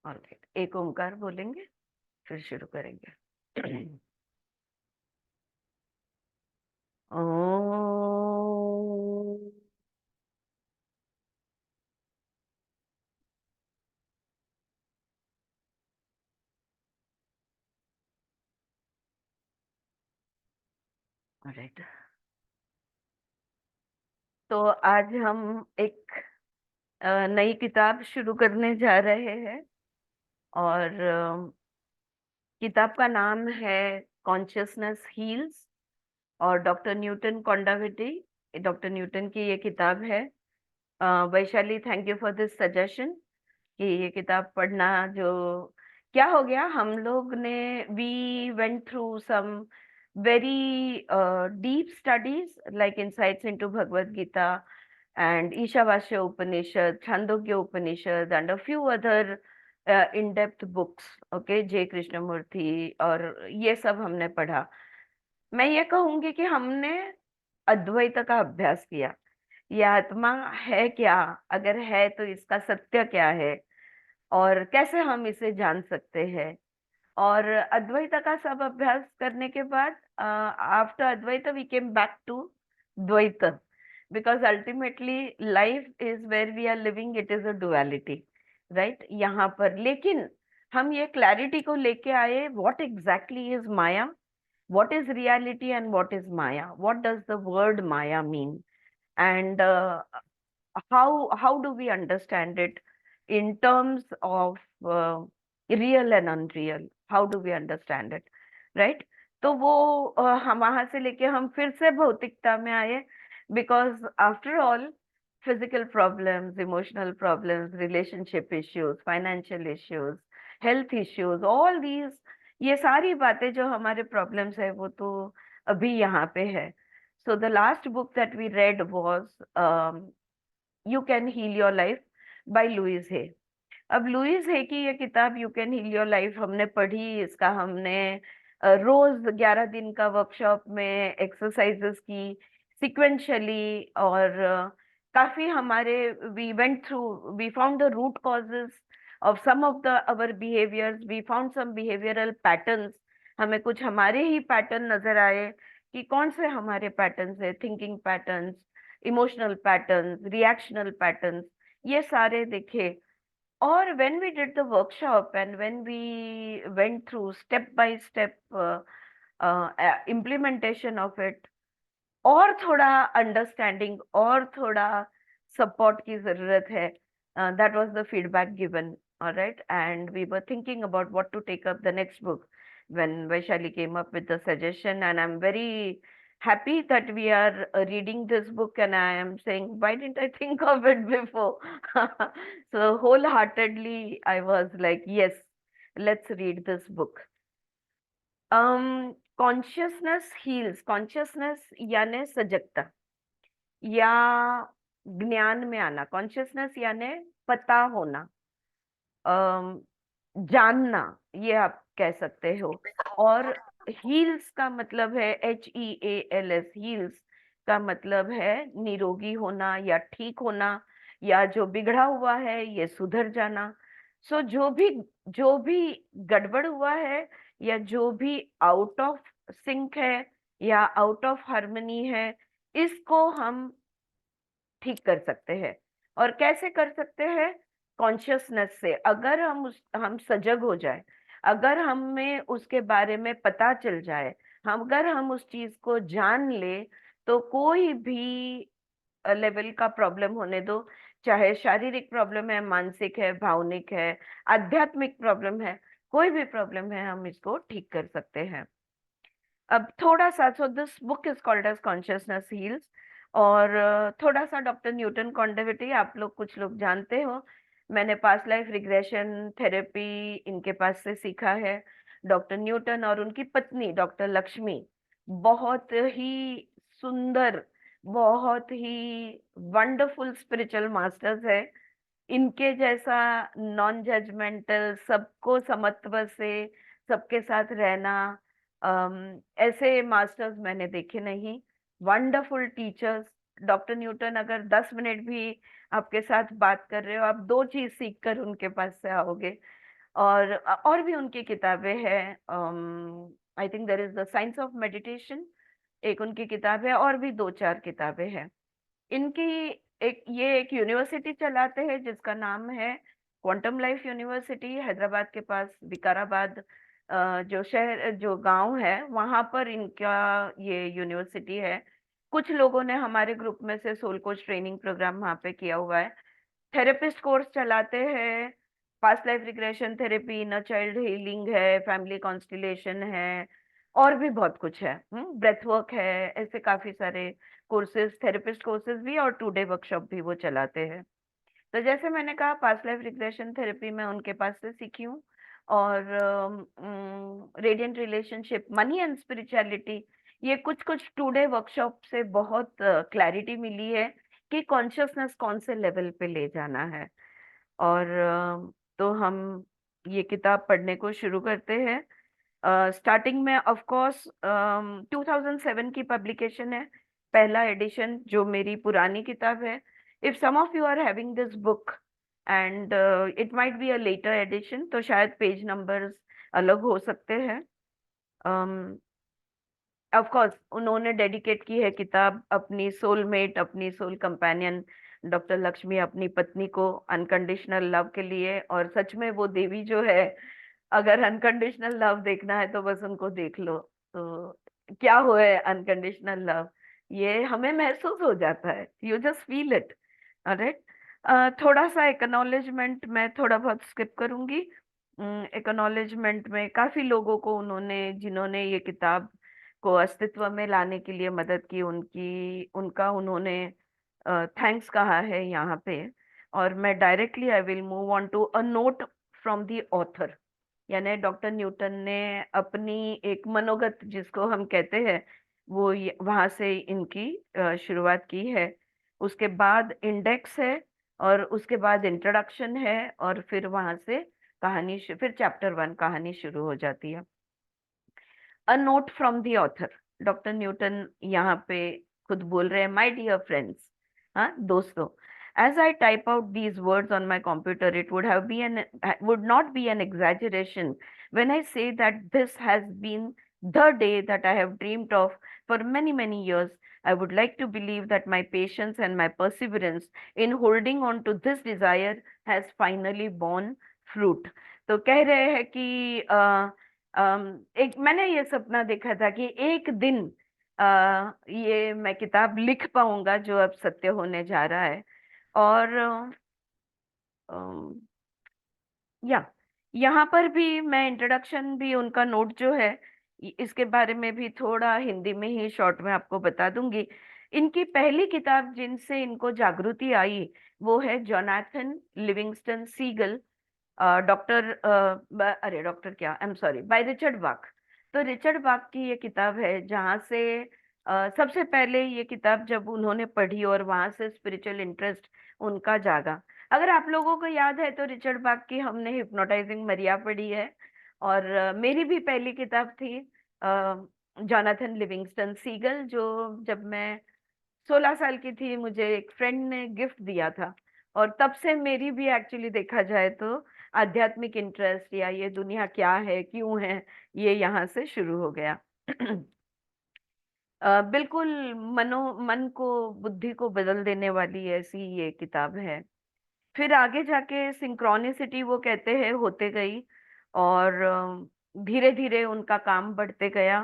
Alright, एक ओंकार बोलेंगे फिर शुरू करेंगे। ओम। ऑलराइट, तो आज हम एक नई किताब शुरू करने जा रहे हैं। और किताब का नाम है कॉन्शियसनेस हील्स। और डॉक्टर न्यूटन कोंडाविटी, डॉक्टर न्यूटन की ये किताब है। Vaishali, thank you for this suggestion कि ये किताब पढ़ना। जो क्या हो गया, हम लोग ने we went through some very deep studies like insights into Bhagavad Gita and Ishavasya Upanishad, Chandogya Upanishad, and a few other in-depth books, okay, J Krishnamurti, और ये सब हमने पढ़ा। मैं ये कहूंगी कि हमने अद्वैत का अभ्यास किया। ये आत्मा है क्या, अगर है तो इसका सत्य क्या है, और कैसे हम इसे जान सकते हैं। और अद्वैत का सब अभ्यास करने के बाद after Advaita we came back to Dvaita, because ultimately life is where we are living, it is a duality, right. यहाँ पर लेकिन हम ये क्लैरिटी को लेके आए, what exactly is maya, what is reality and what is maya, what does the word maya mean, and how do we understand it in terms of real and unreal, how do we understand it, right? तो वो हम वहां से लेके हम फिर से भौतिकता में आए, because after all physical problems, emotional problems, relationship issues, financial issues, health issues, all these, ये सारी बातें जो हमारे प्रॉब्लम्स है वो तो अभी यहाँ पे है। So the last book that we read was you can heal your life by Louise Hay. अब लुइस है कि ये किताब you can heal your life हमने पढ़ी, इसका हमने रोज 11 दिन का वर्कशॉप में एक्सरसाइजेस की सिक्वेंशली, और काफी हमारे we went through, we found the root causes of some of the our behaviours, we found some behavioural patterns. हमें कुछ हमारे ही पैटर्न नजर आए कि कौन से हमारे पैटर्न्स है, thinking patterns, emotional patterns, reactional patterns, ये सारे देखे। और when we did the workshop and when we went through step by step implementation of it, और थोड़ा अंडरस्टैंडिंग और थोड़ा सपोर्ट की जरूरत है, that was the feedback given. All right, and we were thinking about what to take up the next book when Vaishali came up with the suggestion, and I'm very happy that we are reading this book, and I am saying, why didn't I think of it before? So wholeheartedly I was like, yes, let's read this book. Consciousness heels, consciousness यानी सजगता या ज्ञान में आना, consciousness यानी पता होना, अम, जानना, ये आप कह सकते हो। और हील्स का मतलब है HEALS, हील्स का मतलब है निरोगी होना या ठीक होना, या जो बिगड़ा हुआ है ये सुधर जाना। सो जो भी गड़बड़ हुआ है, या जो भी आउट ऑफ सिंक है या आउट ऑफ हार्मनी है, इसको हम ठीक कर सकते हैं। और कैसे कर सकते हैं? कॉन्शियसनेस से। अगर हम सजग हो जाए, अगर हमें उसके बारे में पता चल जाए, अगर हम उस चीज को जान ले, तो कोई भी लेवल का प्रॉब्लम होने दो, चाहे शारीरिक प्रॉब्लम है, मानसिक है, भावनिक है, आध्यात्मिक प्रॉब्लम है, कोई भी प्रॉब्लम है, हम इसको ठीक कर सकते हैं। अब थोड़ा सा, so this book is called as consciousness heals. और थोड़ा सा डॉक्टर न्यूटन कॉन्डेविटी आप लोग कुछ लोग जानते हो, मैंने पास्ट लाइफ रिग्रेशन थेरेपी इनके पास से सीखा है। डॉक्टर न्यूटन और उनकी पत्नी डॉक्टर लक्ष्मी बहुत ही सुंदर, बहुत ही वंडरफुल स्पिरिचुअल मास्टर्स है। इनके जैसा नॉन जजमेंटल, सबको समत्व से सबके साथ रहना, ऐसे मास्टर्स मैंने देखे नहीं। Wonderful teachers. डॉक्टर न्यूटन अगर 10 मिनट भी आपके साथ बात कर रहे हो, आप दो चीज सीख कर उनके पास से आओगे। और भी उनकी किताबें हैं। I think there is the science of meditation, एक उनकी किताब है, और भी दो चार किताबें हैं इनकी। ये एक यूनिवर्सिटी चलाते हैं जिसका नाम है क्वांटम लाइफ यूनिवर्सिटी, हैदराबाद के पास विकाराबाद, जो शहर जो गांव है वहां पर इनका ये यूनिवर्सिटी है। कुछ लोगों ने हमारे ग्रुप में से सोल कोच ट्रेनिंग प्रोग्राम वहां पे किया हुआ है। थेरेपिस्ट कोर्स चलाते हैं, past life regression therapy, inner child healing है, फैमिली कॉन्स्टिलेशन है, और भी बहुत कुछ है, ब्रेथ वर्क है। ऐसे काफी सारे कोर्सेज, थेरेपिस्ट कोर्सेज भी और 2 डे वर्कशॉप भी वो चलाते हैं। तो जैसे मैंने कहा, पास्ट लाइफ रिग्रेशन थेरेपी मैं उनके पास से सीखी हूँ। और radiant relationship, money and spirituality, ये कुछ कुछ 2 डे वर्कशॉप से बहुत क्लैरिटी मिली है कि कॉन्शियसनेस कौन से लेवल पे ले जाना है। और तो हम ये किताब पढ़ने को शुरू करते हैं। स्टार्टिंग में ऑफ कोर्स 2007 की पब्लिकेशन है, पहला एडिशन, जो मेरी पुरानी किताब है। If some of you are having this book and it might be a later edition, तो शायद पेज नंबर्स अलग हो सकते हैं। ऑफ कोर्स उन्होंने डेडिकेट की है किताब अपनी सोलमेट, अपनी सोल कंपेनियन डॉक्टर लक्ष्मी, अपनी पत्नी को, अनकंडीशनल लव के लिए। और सच में वो देवी जो है, अगर अनकंडीशनल लव देखना है तो बस उनको देख लो। तो क्या हो है अनकंडीशनल लव, ये हमें महसूस हो जाता है, you just feel it. Right. थोड़ा सा एक्नॉलेजमेंट मैं थोड़ा बहुत स्किप करूंगी। एक्नॉलेजमेंट में काफी लोगों को उन्होंने, जिन्होंने ये किताब को अस्तित्व में लाने के लिए मदद की, उनका उन्होंने थैंक्स कहा है यहाँ पे। और मैं directly I will move on to a note from the author. यानी डॉक्टर न्यूटन ने अपनी एक मनोगत जिसको हम कहते हैं, वो वहां से इनकी शुरुआत की है। उसके बाद इंडेक्स है, और उसके बाद इंट्रोडक्शन है, और फिर वहां से कहानी फिर चैप्टर 1 कहानी शुरू हो जाती है। अ note from the author, doctor Newton यहाँ पे खुद बोल रहे हैं, माय डियर फ्रेंड्स, हाँ दोस्तों, as I type out these words on my computer, it would not be an exaggeration when I say that this has been the day that I have dreamed of for many, many years. I would like to believe that my patience and my perseverance in holding on to this desire has finally borne fruit. तो कह रहे हैं कि एक मैंने ये सपना देखा था कि एक दिन ये मैं किताब लिख पाऊंगा जो अब सत्य होने जा रहा है। और अम, या यहाँ पर भी मैं इंट्रोडक्शन भी उनका नोट जो है, इसके बारे में भी थोड़ा हिंदी में ही शॉर्ट में आपको बता दूंगी। इनकी पहली किताब जिनसे इनको जागृति आई वो है जोनाथन लिविंगस्टन सीगल, डॉक्टर अरे डॉक्टर क्या, I am sorry, by Richard बाक। तो रिचर्ड बाक की ये किताब है जहाँ से सबसे पहले ये किताब जब उन्होंने पढ़ी और वहां से स्पिरिचुअल इंटरेस्ट उनका जागा। अगर आप लोगों को याद है तो रिचर्ड बाक की हमने हिप्नोटाइजिंग मरिया पढ़ी है। और मेरी भी पहली किताब थी जोनाथन लिविंगस्टन सीगल, जो जब मैं 16 साल की थी मुझे एक फ्रेंड ने गिफ्ट दिया था। और तब से मेरी भी एक्चुअली देखा जाए तो आध्यात्मिक इंटरेस्ट, या ये दुनिया क्या है क्यों है, ये यहाँ से शुरू हो गया। बिल्कुल मन को, बुद्धि को बदल देने वाली ऐसी ये किताब है। फिर आगे जाके सिंक्रोनिसिटी वो कहते हैं होते गई, और धीरे धीरे उनका काम बढ़ते गया।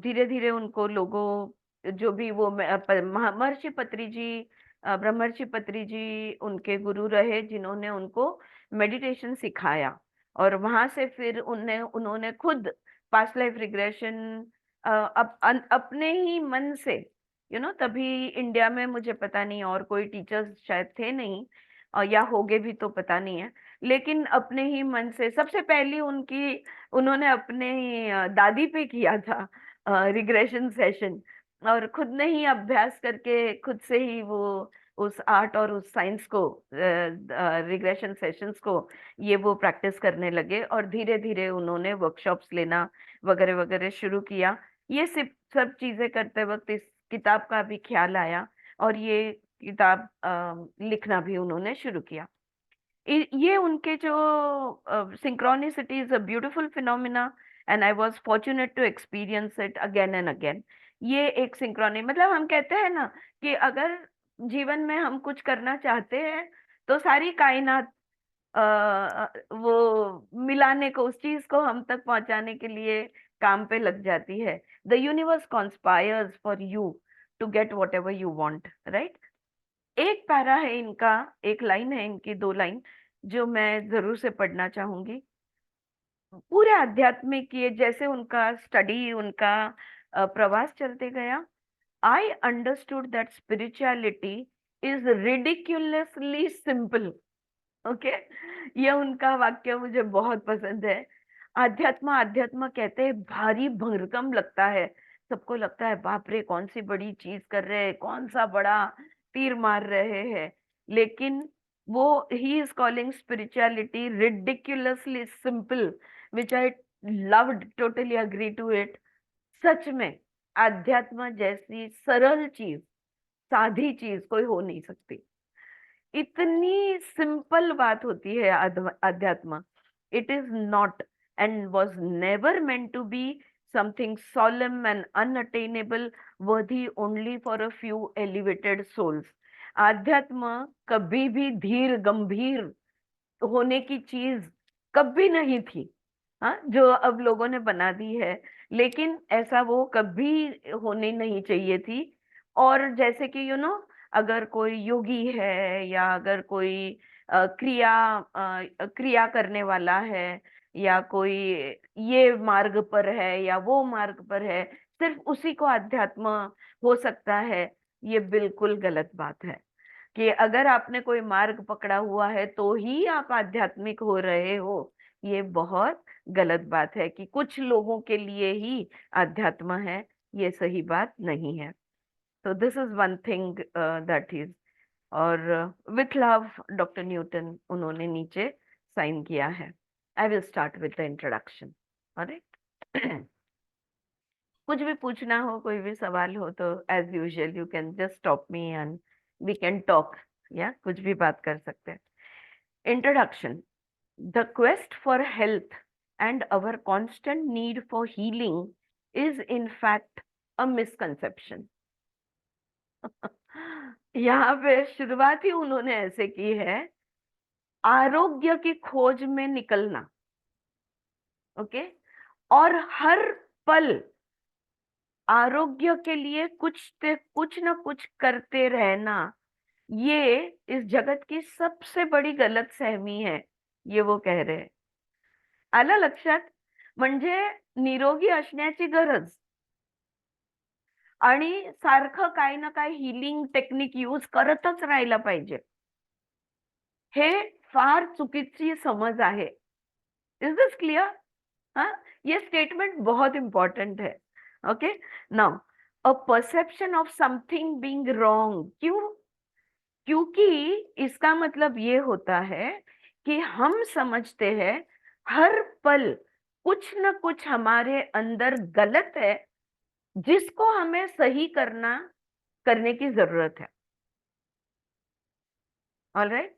धीरे धीरे उनको लोगों, जो भी वो महर्षि पत्री जी, ब्रह्मर्षि पत्री जी उनके गुरु रहे जिन्होंने उनको मेडिटेशन सिखाया। और वहां से फिर उन्होंने खुद पास्ट लाइफ रिग्रेशन अपने ही मन से, तभी इंडिया में मुझे पता नहीं और कोई टीचर्स शायद थे नहीं, या होगे भी तो पता नहीं है। लेकिन अपने ही मन से सबसे पहली उन्होंने अपने दादी पे किया था रिग्रेशन सेशन, और खुद ने ही अभ्यास करके खुद से ही वो उस आर्ट और उस साइंस को, रिग्रेशन सेशंस को, ये वो प्रैक्टिस करने लगे। और धीरे धीरे उन्होंने वर्कशॉप्स लेना वगैरह वगैरह शुरू किया। ये सब चीजें करते वक्त इस किताब का भी ख्याल आया, और ये किताब लिखना भी उन्होंने शुरू किया। ये उनके जो synchronicity is a beautiful phenomena, and I was fortunate to experience it again and again. ये एक सिंक्रोनी, मतलब हम कहते हैं ना कि अगर जीवन में हम कुछ करना चाहते हैं तो सारी कायनात वो मिलाने को, उस चीज को हम तक पहुंचाने के लिए काम पे लग जाती है। The universe conspires for you to get what ever you want, right. एक पैरा है इनका, एक लाइन है इनकी, दो लाइन जो मैं जरूर से पढ़ना चाहूंगी। पूरे आध्यात्मिक ये जैसे उनका स्टडी, उनका प्रवास चलते गया, I understood that spirituality is ridiculously simple. Okay, ये उनका वाक्य मुझे बहुत पसंद है। अध्यात्म अध्यात्म कहते हैं, भारी भरकम लगता है, सबको लगता है बाप रे कौन सी बड़ी चीज कर रहे हैं, कौन सा बड़ा तीर मार रहे हैं। लेकिन वो, he is calling spirituality ridiculously simple, which I loved, totally agree to it. सच में अध्यात्म जैसी सरल चीज, साधी चीज कोई हो नहीं सकती। इतनी सिंपल बात होती है अध्यात्म। It is not and was never meant to be something solemn and unattainable, worthy only for a few elevated souls। आध्यात्म कभी भी धीर गंभीर होने की चीज कभी नहीं थी, हाँ, जो अब लोगों ने बना दी है। लेकिन ऐसा वो कभी होनी नहीं चाहिए थी। और जैसे कि अगर कोई योगी है, या अगर कोई क्रिया करने वाला है, या कोई ये मार्ग पर है या वो मार्ग पर है, सिर्फ उसी को अध्यात्म हो सकता है, ये बिल्कुल गलत बात है। कि अगर आपने कोई मार्ग पकड़ा हुआ है तो ही आप आध्यात्मिक हो रहे हो, ये बहुत गलत बात है। कि कुछ लोगों के लिए ही अध्यात्म है, ये सही बात नहीं है। तो this is one thing that is. और विथ लव, डॉक्टर न्यूटन उन्होंने नीचे साइन किया है। I will start with the introduction. अरे कुछ भी पूछना हो, कोई भी सवाल हो, तो as usual you can just stop me and we can talk, या कुछ भी बात कर सकते हैं। Introduction. The quest for health and our constant need for healing is in fact a misconception. यहाँ पे शुरुआत ही उन्होंने ऐसे की है, आरोग्य की खोज में निकलना। ओके, और हर पल आरोग्य के लिए कुछ ना कुछ करते रहना, ये इस जगत की सबसे बड़ी गलत सहमी है, ये वो कह रहे हैं। आलं लक्षात? म्हणजे निरोगी असण्याची गरज आणि सारखं काही ना काही हिलिंग टेक्निक यूज करतच राहायला पाहिजे, हे फार चुकीची समज आहे। Is this clear? हाँ, ये स्टेटमेंट बहुत इंपॉर्टेंट है। Okay, now a perception of something being wrong. क्यों? क्योंकि इसका मतलब ये होता है कि हम समझते हैं हर पल कुछ न कुछ हमारे अंदर गलत है, जिसको हमें सही करने की जरूरत है। ऑलराइट,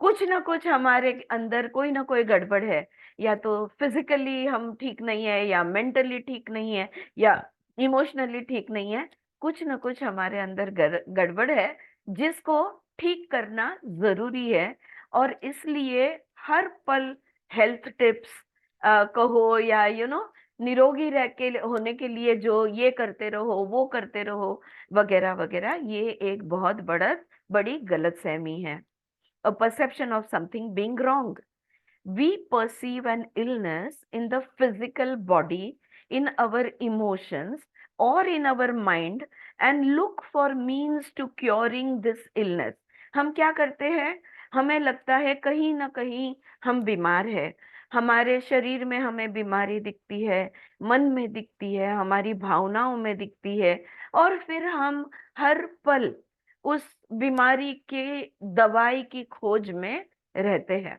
कुछ ना कुछ हमारे अंदर कोई ना कोई गड़बड़ है, या तो फिजिकली हम ठीक नहीं है, या मेंटली ठीक नहीं है, या इमोशनली ठीक नहीं है। कुछ ना कुछ हमारे अंदर गड़बड़ है, जिसको ठीक करना जरूरी है। और इसलिए हर पल हेल्थ टिप्स कहो, या निरोगी रह के होने के लिए जो ये करते रहो वो करते रहो वगैरह वगैरह, ये एक बहुत बड़ी गलतफहमी है। A perception of something being wrong. We perceive an illness in the physical body, in our emotions, or in our mind, and look for means to curing this illness. हम क्या करते हैं? हमें लगता है कहीं ना कहीं हम बीमार है, हमारे शरीर में हमें बीमारी दिखती है, मन में दिखती है, हमारी भावनाओं में दिखती है, और फिर हम हर पल उस बीमारी के दवाई की खोज में रहते हैं।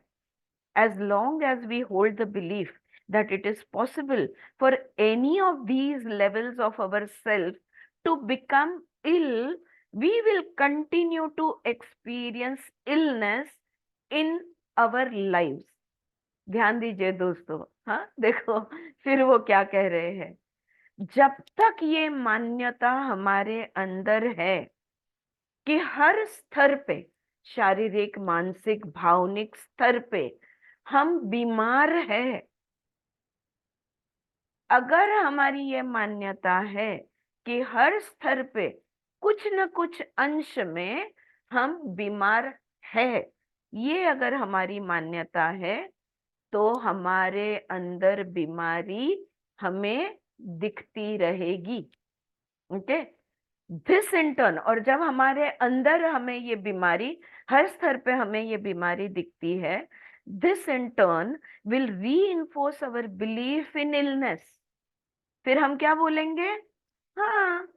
As long as we hold the belief that it is possible for any of these levels of ourself to become ill, we will continue to experience illness in our lives. ध्यान दीजिए दोस्तों। हाँ देखो, फिर वो क्या कह रहे हैं। जब तक ये मान्यता हमारे अंदर है कि हर स्तर पे, शारीरिक, मानसिक, भावनिक स्तर पे हम बीमार हैं, अगर हमारी ये मान्यता है कि हर स्तर पे कुछ न कुछ अंश में हम बीमार है, ये अगर हमारी मान्यता है, तो हमारे अंदर बीमारी हमें दिखती रहेगी। ओके, दिस इंटर्न, और जब हमारे अंदर हमें ये बीमारी, हर स्तर पे हमें ये बीमारी दिखती है, this intern will reinforce our belief in illness. फिर हम क्या बोलेंगे? हाँ,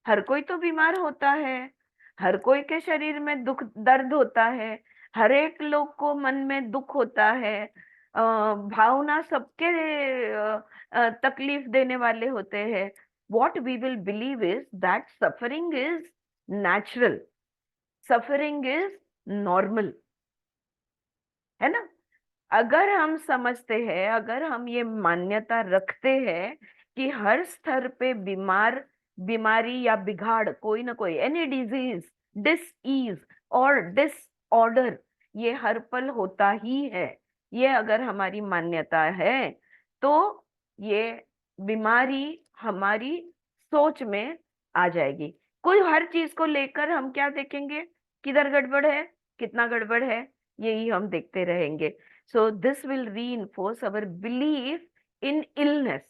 हर कोई तो बीमार होता है, हर कोई के शरीर में दुख दर्द होता है, हर एक लोग को मन में दुख होता है, भावना सबके तकलीफ देने वाले होते हैं। What we will believe is that suffering is natural, suffering is normal, है ना। अगर हम समझते हैं, अगर हम ये मान्यता रखते हैं कि हर स्तर पे बीमारी या बिगाड़, कोई ना कोई, एनी डिजीज, डिस ईज और डिसऑर्डर, ये हर पल होता ही है, ये अगर हमारी मान्यता है, तो ये बीमारी हमारी सोच में आ जाएगी। कोई हर चीज को लेकर हम क्या देखेंगे? किधर गड़बड़ है, कितना गड़बड़ है, यही हम देखते रहेंगे। So this will reinforce our belief in illness.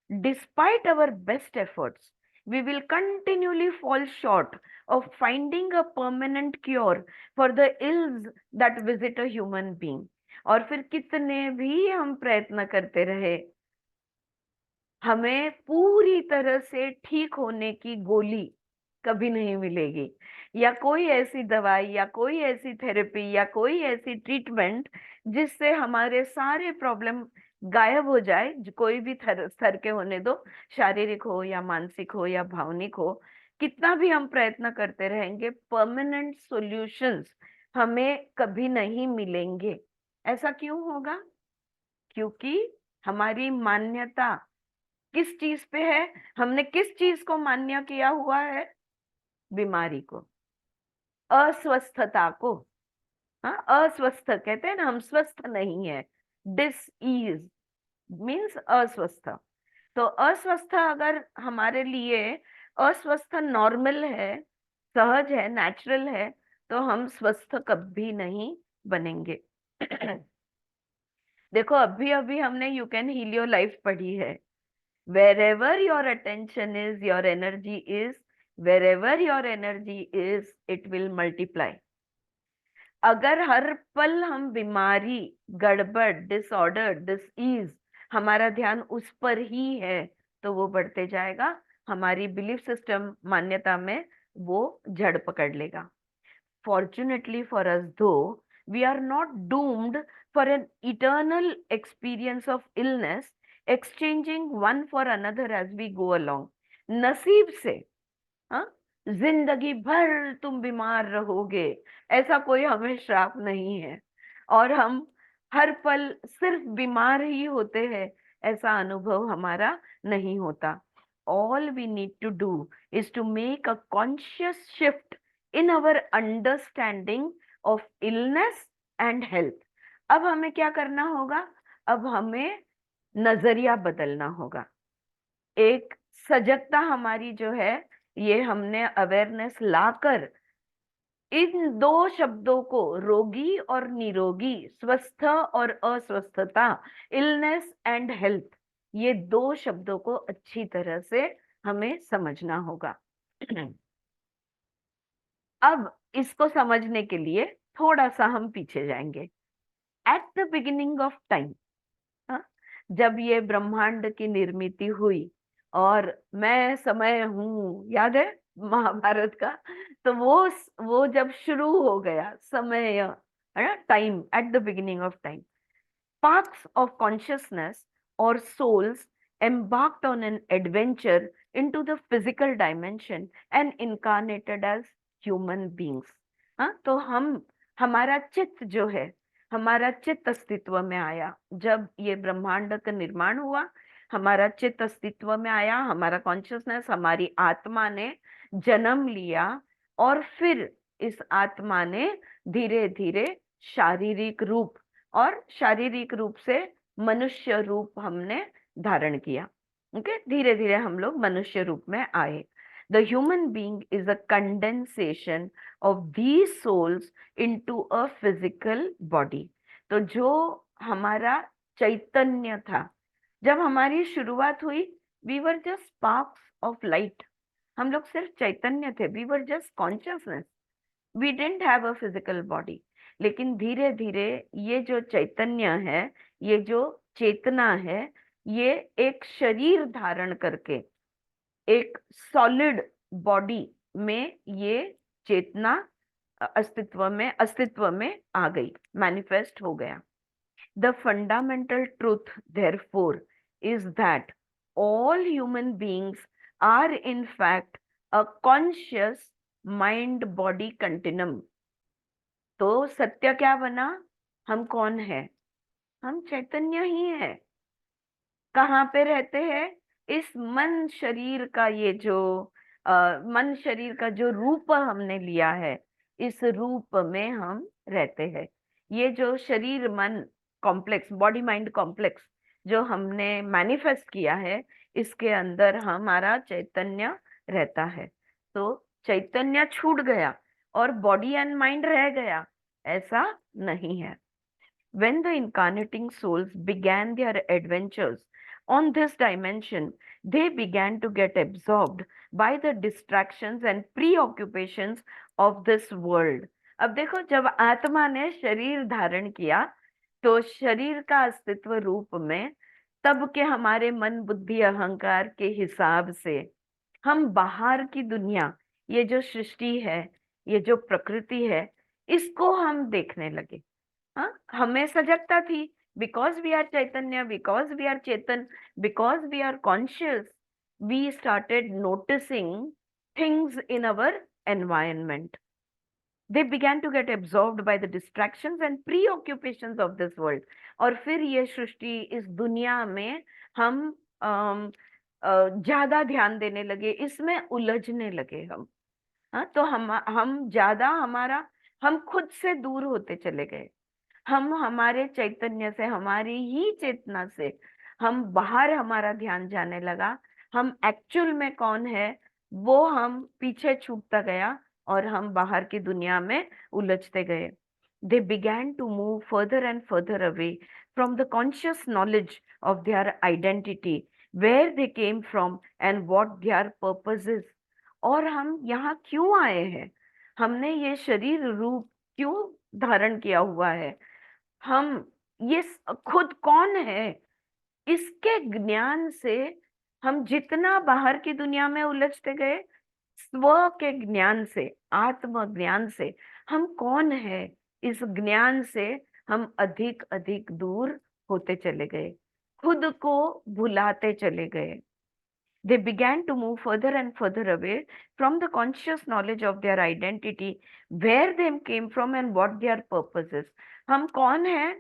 Despite our best efforts, we will continually fall short of finding a permanent cure for the ills that visit a human being. और फिर कितने भी हम प्रयत्न करते रहे, हमें पूरी तरह से ठीक होने की गोली कभी नहीं मिलेगी, या कोई ऐसी दवाई, या कोई ऐसी थेरेपी, या कोई ऐसी ट्रीटमेंट जिससे हमारे सारे प्रॉब्लम गायब हो जाए। कोई भी स्तर के होने दो, शारीरिक हो या मानसिक हो या भावनिक हो, कितना भी हम प्रयत्न करते रहेंगे, परमानेंट सॉल्यूशंस हमें कभी नहीं मिलेंगे। ऐसा क्यों होगा? क्योंकि हमारी मान्यता किस चीज पे है? हमने किस चीज को मान्य किया हुआ है? बीमारी को, अस्वस्थता को। हाँ, अस्वस्थ कहते हैं ना, हम स्वस्थ नहीं है। डिस ईज मीन्स अस्वस्थ। तो अस्वस्थ अगर हमारे लिए, अस्वस्थ नॉर्मल है, सहज है, नेचुरल है, तो हम स्वस्थ कभी नहीं बनेंगे। देखो, अभी अभी हमने you can heal your life पढ़ी है। Wherever your attention is, your energy is. Wherever your energy is, it will multiply. अगर हर पल हम बीमारी, गड़बड़, डिसऑर्डर, डिसईज, हमारा ध्यान उस पर ही है, तो वो बढ़ते जाएगा, हमारी बिलीफ सिस्टम, मान्यता में वो जड़ पकड़ लेगा। Fortunately for us, though, we are not doomed for an eternal experience of illness, exchanging one for another as we go along. नसीब से, हाँ, जिंदगी भर तुम बीमार रहोगे, ऐसा कोई हमें श्राप नहीं है, और हम हर पल सिर्फ बीमार ही होते हैं, ऐसा अनुभव हमारा नहीं होता। All we need to do is to make a conscious shift in our understanding of illness and health. अब हमें क्या करना होगा? अब हमें नजरिया बदलना होगा। एक सजगता हमारी जो है, ये हमने अवेयरनेस लाकर इन दो शब्दों को, रोगी और निरोगी, स्वस्थ और अस्वस्थता, इलनेस एंड हेल्थ, ये दो शब्दों को अच्छी तरह से हमें समझना होगा। अब इसको समझने के लिए थोड़ा सा हम पीछे जाएंगे। At the beginning of time, जब ये ब्रह्मांड की निर्मिति हुई, और मैं समय हूं, याद है महाभारत का, तो वो जब शुरू हो गया समय, है ना, time, at the beginning of time, sparks of consciousness or souls embarked on an adventure into the physical dimension and incarnated as human beings. हाँ, तो हमारा चित्त जो है, हमारा चित्त अस्तित्व में आया। जब ये ब्रह्मांड का निर्माण हुआ, हमारा चित्त अस्तित्व में आया, हमारा कॉन्शियसनेस, हमारी आत्मा ने जन्म लिया, और फिर इस आत्मा ने धीरे धीरे शारीरिक रूप, और शारीरिक रूप से मनुष्य रूप हमने धारण किया। ओके, धीरे धीरे हम लोग मनुष्य रूप में आए। The human being is a condensation of these souls into a physical body। तो जो हमारा चैतन्य था, जब हमारी शुरुआत हुई, we were just sparks of light. हम लोग सिर्फ चैतन्य थे, we were just consciousness, we didn't have a physical body. लेकिन धीरे धीरे ये जो चैतन्य है, ये जो चेतना है, ये एक शरीर धारण करके एक सॉलिड बॉडी में ये चेतना अस्तित्व में आ गई, मैनिफेस्ट हो गया। The fundamental truth therefore is that all human beings are in fact a conscious mind body continuum. तो सत्य क्या बना? हम कौन है? हम चैतन्य ही है। कहाँ पे रहते हैं? इस मन शरीर का ये जो मन शरीर का जो रूप हमने लिया है, इस रूप में हम रहते हैं। ये जो शरीर मन कॉम्प्लेक्स, बॉडी माइंड कॉम्प्लेक्स जो हमने मैनिफेस्ट किया है, इसके अंदर हमारा चैतन्य रहता है। तो चैतन्य छूट गया और बॉडी एंड माइंड रह गया, ऐसा नहीं है। When the incarnating souls began their adventures on this dimension, they began to get absorbed by the distractions and preoccupations of this world। अब देखो, जब आत्मा ने शरीर धारण किया, तो शरीर का अस्तित्व रूप में तब के हमारे मन बुद्धि अहंकार के हिसाब से हम बाहर की दुनिया, ये जो सृष्टि है, ये जो प्रकृति है, इसको हम देखने लगे। हाँ, हमें सजगता थी, बिकॉज वी आर चैतन्य, बिकॉज वी आर चेतन, because we are conscious, we started noticing things in our environment. They began to get absorbed by the distractions and preoccupations of this world। और फिर ये सृष्टि, इस दुनिया में हम ज्यादा ध्यान देने लगे, इसमें उलझने लगे हम। हाँ, तो हम ज्यादा हमारा, हम खुद से दूर होते चले गए। हम हमारे चैतन्य से, हमारी ही चेतना से हम बाहर, हमारा ध्यान जाने लगा। हम एक्चुअल में कौन है वो हम पीछे छूटता गया, और हम बाहर की दुनिया में उलझते गए। They began to move further and further away from the conscious knowledge of their identity, where they came from and what their purpose is। और हम यहाँ क्यों आए हैं? हमने ये शरीर रूप क्यों धारण किया हुआ है? हम ये खुद कौन है, इसके ज्ञान से हम जितना बाहर की दुनिया में उलझते गए, स्व के ज्ञान से, आत्म ज्ञान से हम कौन है, इस ज्ञान से हम अधिक अधिक दूर होते चले गए, खुद को भुलाते चले गए। They began to move further and further away from the conscious knowledge of their identity, where they came from and what their purpose is। हम कौन है,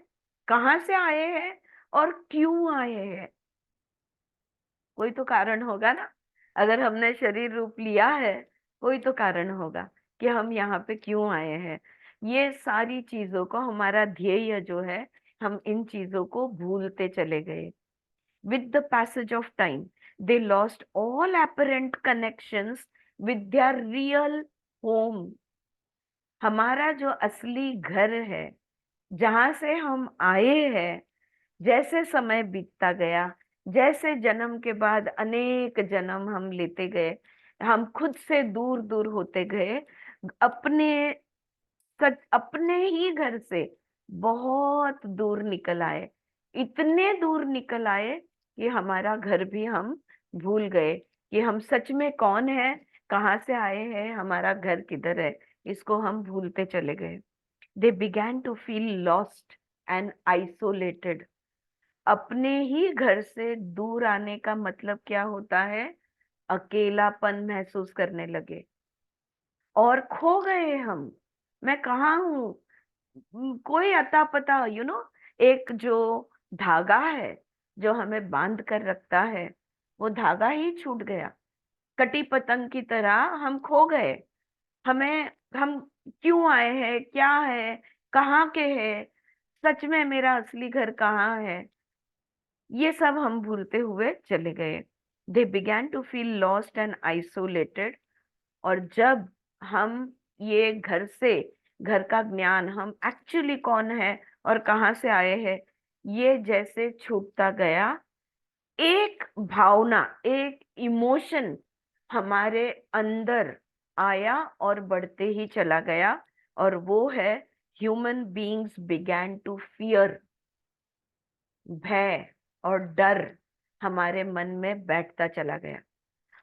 कहाँ से आए हैं और क्यों आए हैं? कोई तो कारण होगा ना। अगर हमने शरीर रूप लिया है, कोई तो कारण होगा कि हम यहाँ पे क्यों आए हैं। ये सारी चीजों को, हमारा ध्येय जो है, हम इन चीजों को भूलते चले गए। With the passage of time, they lost all apparent connections with their real home। हमारा जो असली घर है, जहां से हम आए हैं, जैसे समय बीतता गया, जैसे जन्म के बाद अनेक जन्म हम लेते गए, हम खुद से दूर दूर होते गए, अपने अपने ही घर से बहुत दूर निकल आए। इतने दूर निकल आए कि हमारा घर भी हम भूल गए कि हम सच में कौन है, कहाँ से आए हैं, हमारा घर किधर है, इसको हम भूलते चले गए। They began to feel lost and isolated. अपने ही घर से दूर आने का मतलब क्या होता है? अकेलापन महसूस करने लगे और खो गए हम। मैं कहाँ हूँ? कोई अता पता एक जो धागा है जो हमें बांध कर रखता है, वो धागा ही छूट गया। कटी पतंग की तरह हम खो गए। हमें हम क्यों आए हैं, क्या है, कहाँ के हैं, सच में मेरा असली घर कहाँ है, ये सब हम भूलते हुए चले गए। They began to feel lost and isolated. और जब हम ये घर का ज्ञान, हम एक्चुअली कौन है और कहाँ से आए हैं, ये जैसे छूटता गया, एक भावना, एक इमोशन हमारे अंदर आया और बढ़ते ही चला गया, और वो है human beings began to fear. भय और डर हमारे मन में बैठता चला गया,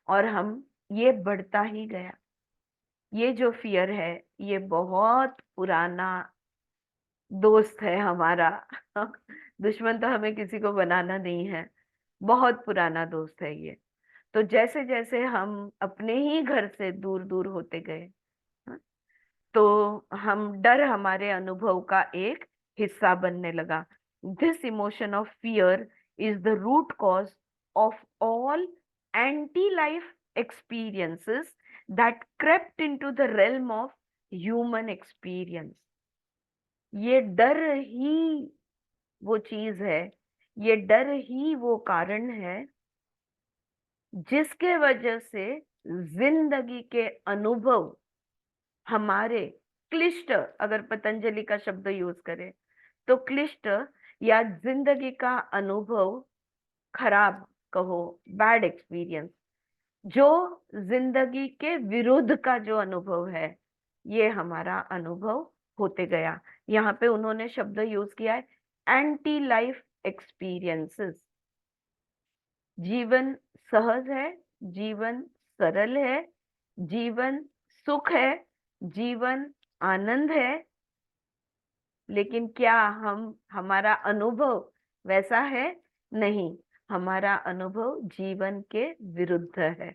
और हम ये बढ़ता ही गया। ये जो फियर है, ये बहुत पुराना दोस्त है हमारा। दुश्मन तो हमें किसी को बनाना नहीं है, बहुत पुराना दोस्त है ये। तो जैसे जैसे हम अपने ही घर से दूर दूर होते गए, हाँ, तो हम डर हमारे अनुभव का एक हिस्सा बनने लगा। This emotion of fear is the root cause of all anti life experiences that crept into the realm of human experience। ये डर ही वो चीज है, ये डर ही वो कारण है जिसके वजह से जिंदगी के अनुभव हमारे क्लिष्ट, अगर पतंजलि का शब्द यूज करें तो क्लिष्ट, या जिंदगी का अनुभव, खराब कहो, बैड एक्सपीरियंस, जो जिंदगी के विरुद्ध का जो अनुभव है, ये हमारा अनुभव होते गया। यहाँ पे उन्होंने शब्द यूज किया है एंटी लाइफ एक्सपीरियंसेस। जीवन सहज है, जीवन सरल है, जीवन सुख है, जीवन आनंद है, लेकिन क्या हमारा अनुभव वैसा है? नहीं, हमारा अनुभव जीवन के विरुद्ध है।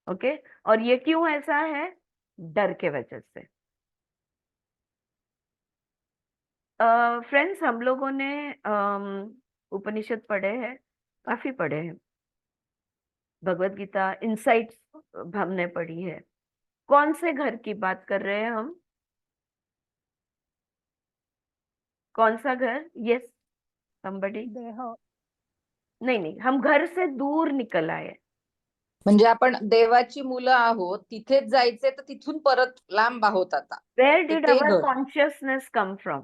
ओके, और ये क्यों ऐसा है? डर के वजह से। फ्रेंड्स, हम लोगों ने उपनिषद पढ़े हैं, काफी पढ़े हैं, भगवत गीता इनसाइट्स हमने पढ़ी है। कौन से घर की बात कर रहे हैं हम? कौन सा घर? Yes, somebody? देह नहीं नहीं, हम घर से दूर निकल आए। म्हणजे आपण देवाची मुलं आहोत, तिथेच जायचे तर तिथून परत लांब आहोत आता. वेयर तर डिड ते अवर घर. Consciousness come from?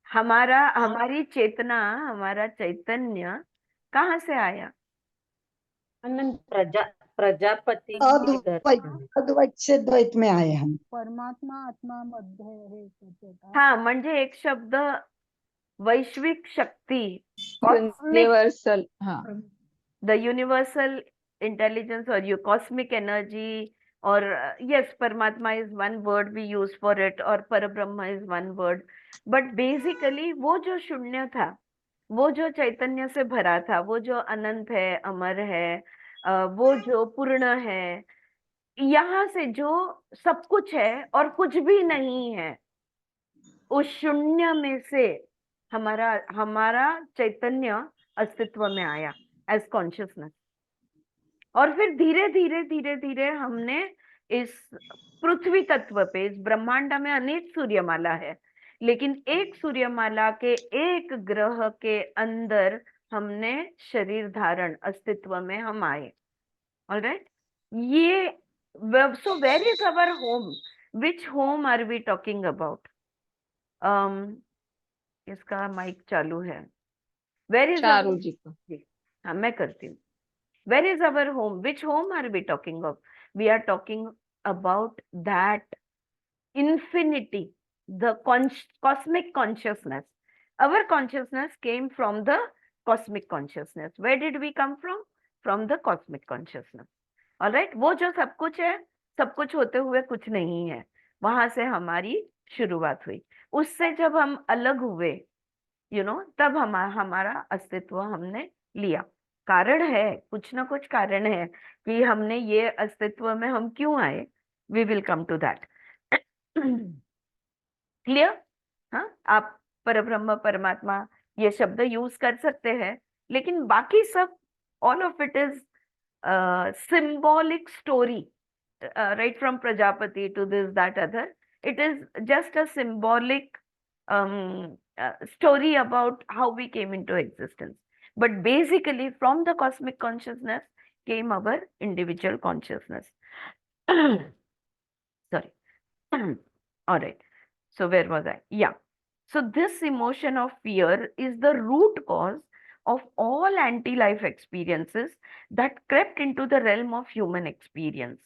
हमारी चेतना, हमारा चैतन्य कहाँ से आया? अनंत प्रजापति के घर अद्वैत से। अद्वैत से द्वैत में आए हम। परमात्मा आत्मा मध्ये हे सत्यता. हाँ, म्हणजे एक शब्द वैश्विक शक्ती, कॉस्मिक, युनिव्हर्सल. हा, द यूनिवर्सल इंटेलिजेंस और यू कॉस्मिक एनर्जी, और यस, परमात्मा is one word we use for it, और परब्रह्म is one word, but basically वो जो शून्य था, वो जो चैतन्य से भरा था, वो जो अनंत है, अमर है, वो जो पूर्ण है, यहाँ से जो सब कुछ है और कुछ भी नहीं है, उस शून्य में से हमारा हमारा चैतन्य अस्तित्व में आया एज कॉन्शियसनेस। और फिर धीरे धीरे धीरे धीरे हमने इस पृथ्वी तत्व पे, इस ब्रह्मांड में अनेक सूर्यमाला है, लेकिन एक सूर्यमाला के एक ग्रह के अंदर हमने शरीर धारण, अस्तित्व में हम आए। ऑलराइट, ये so where is our home? Which home are we talking about? इसका माइक चालू है। वेर इज चारू जी का. हाँ, मैं करती हूँ। Where is our home? Which home are we talking of? We are talking about that infinity, the cosmic consciousness. Our consciousness came from the cosmic consciousness. Where did we come from? From the cosmic consciousness. All right, वो जो सब कुछ है, सब कुछ होते हुए कुछ नहीं है, वहां से हमारी शुरुआत हुई। उससे जब हम अलग हुए, तब हमारा अस्तित्व हमने लिया। कारण है, कुछ ना कुछ कारण है कि हमने ये अस्तित्व में हम क्यों आए। We will come to that. Clear? हाँ, आप परब्रह्म परमात्मा ये शब्द यूज कर सकते हैं, लेकिन बाकी सब all of it is symbolic story, right from Prajapati to this, that, other. It is just a symbolic story about how we came into existence. But basically, from the cosmic consciousness came our individual consciousness. Sorry. All right. So where was I? Yeah. So this emotion of fear is the root cause of all anti-life experiences that crept into the realm of human experience.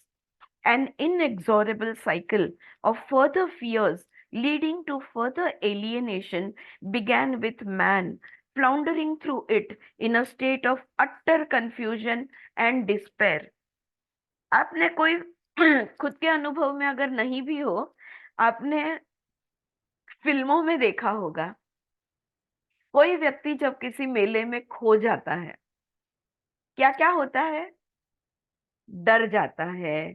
An inexorable cycle of further fears leading to further alienation began with man floundering through it in a state of utter confusion and despair. आपने कोई खुद के अनुभव में अगर नहीं भी हो, आपने फिल्मों में देखा होगा, कोई व्यक्ति जब किसी मेले में खो जाता है, क्या क्या होता है? डर जाता है,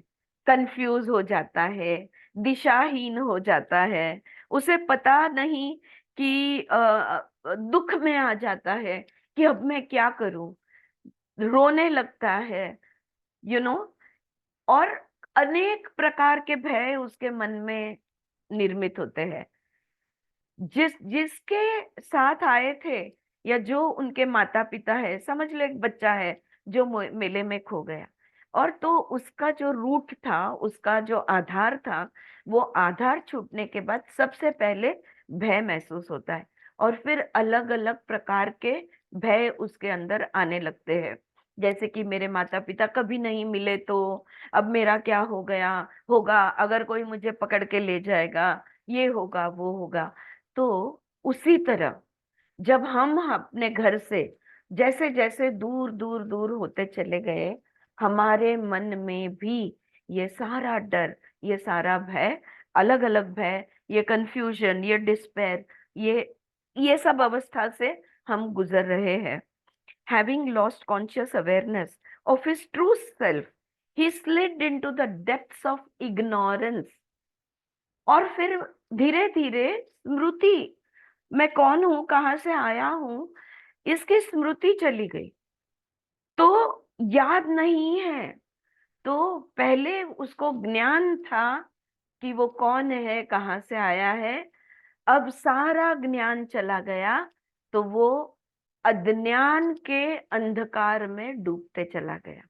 कंफ्यूज हो जाता है, दिशाहीन हो जाता है, उसे पता नहीं कि दुख में आ जाता है कि अब मैं क्या करूं, रोने लगता है, यू नो और अनेक प्रकार के भय उसके मन में निर्मित होते हैं। जिसके साथ आए थे या जो उनके माता पिता है, समझ लो एक बच्चा है जो मेले में खो गया, और तो उसका जो रूट था, उसका जो आधार था, वो आधार छूटने के बाद सबसे पहले भय महसूस होता है, और फिर अलग अलग प्रकार के भय उसके अंदर आने लगते हैं। जैसे कि मेरे माता पिता कभी नहीं मिले तो अब मेरा क्या हो गया होगा, अगर कोई मुझे पकड़ के ले जाएगा, ये होगा वो होगा। तो उसी तरह जब हम अपने घर से जैसे जैसे दूर दूर दूर होते चले गए, हमारे मन में भी ये सारा डर, ये सारा भय, अलग अलग भय, ये कंफ्यूजन, ये डिस्पेयर, ये सब अवस्था से हम गुजर रहे हैं। Having lost conscious awareness of his true self, he slid into the depths of ignorance. और फिर धीरे धीरे स्मृति, मैं कौन हूं, कहां से आया हूं, इसकी स्मृति चली गई, तो याद नहीं है। तो पहले उसको ज्ञान था कि वो कौन है, कहां से आया है, अब सारा ज्ञान चला गया, तो वो अज्ञान के अंधकार में डूबते चला गया।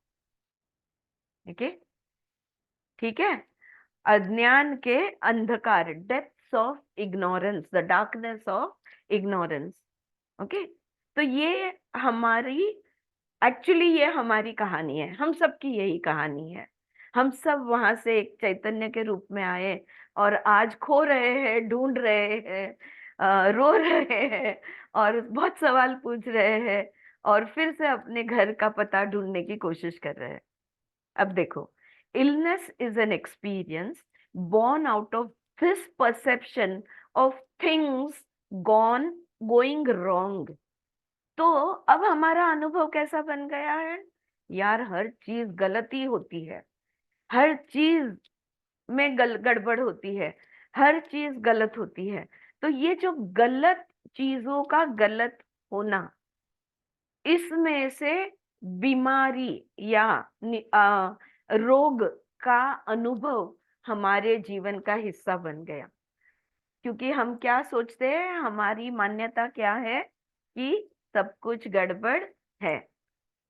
ठीक है, अज्ञान के अंधकार, depths of ignorance, the darkness of ignorance. Okay, तो ये हमारी, एक्चुअली ये हमारी कहानी है, हम सबकी यही कहानी है। हम सब वहां से एक चैतन्य के रूप में आए और आज खो रहे हैं, ढूंढ रहे हैं, रो रहे हैं और बहुत सवाल पूछ रहे हैं, और फिर से अपने घर का पता ढूंढने की कोशिश कर रहे हैं। अब देखो, illness is an experience born out of this perception of things going wrong. तो अब हमारा अनुभव कैसा बन गया है? यार, हर चीज गलती होती है, हर चीज में गड़बड़ होती है, हर चीज गलत होती है। तो ये जो गलत चीजों का गलत होना, इसमें से बीमारी या रोग का अनुभव हमारे जीवन का हिस्सा बन गया। क्योंकि हम क्या सोचते हैं, हमारी मान्यता क्या है कि सब कुछ गड़बड़ है,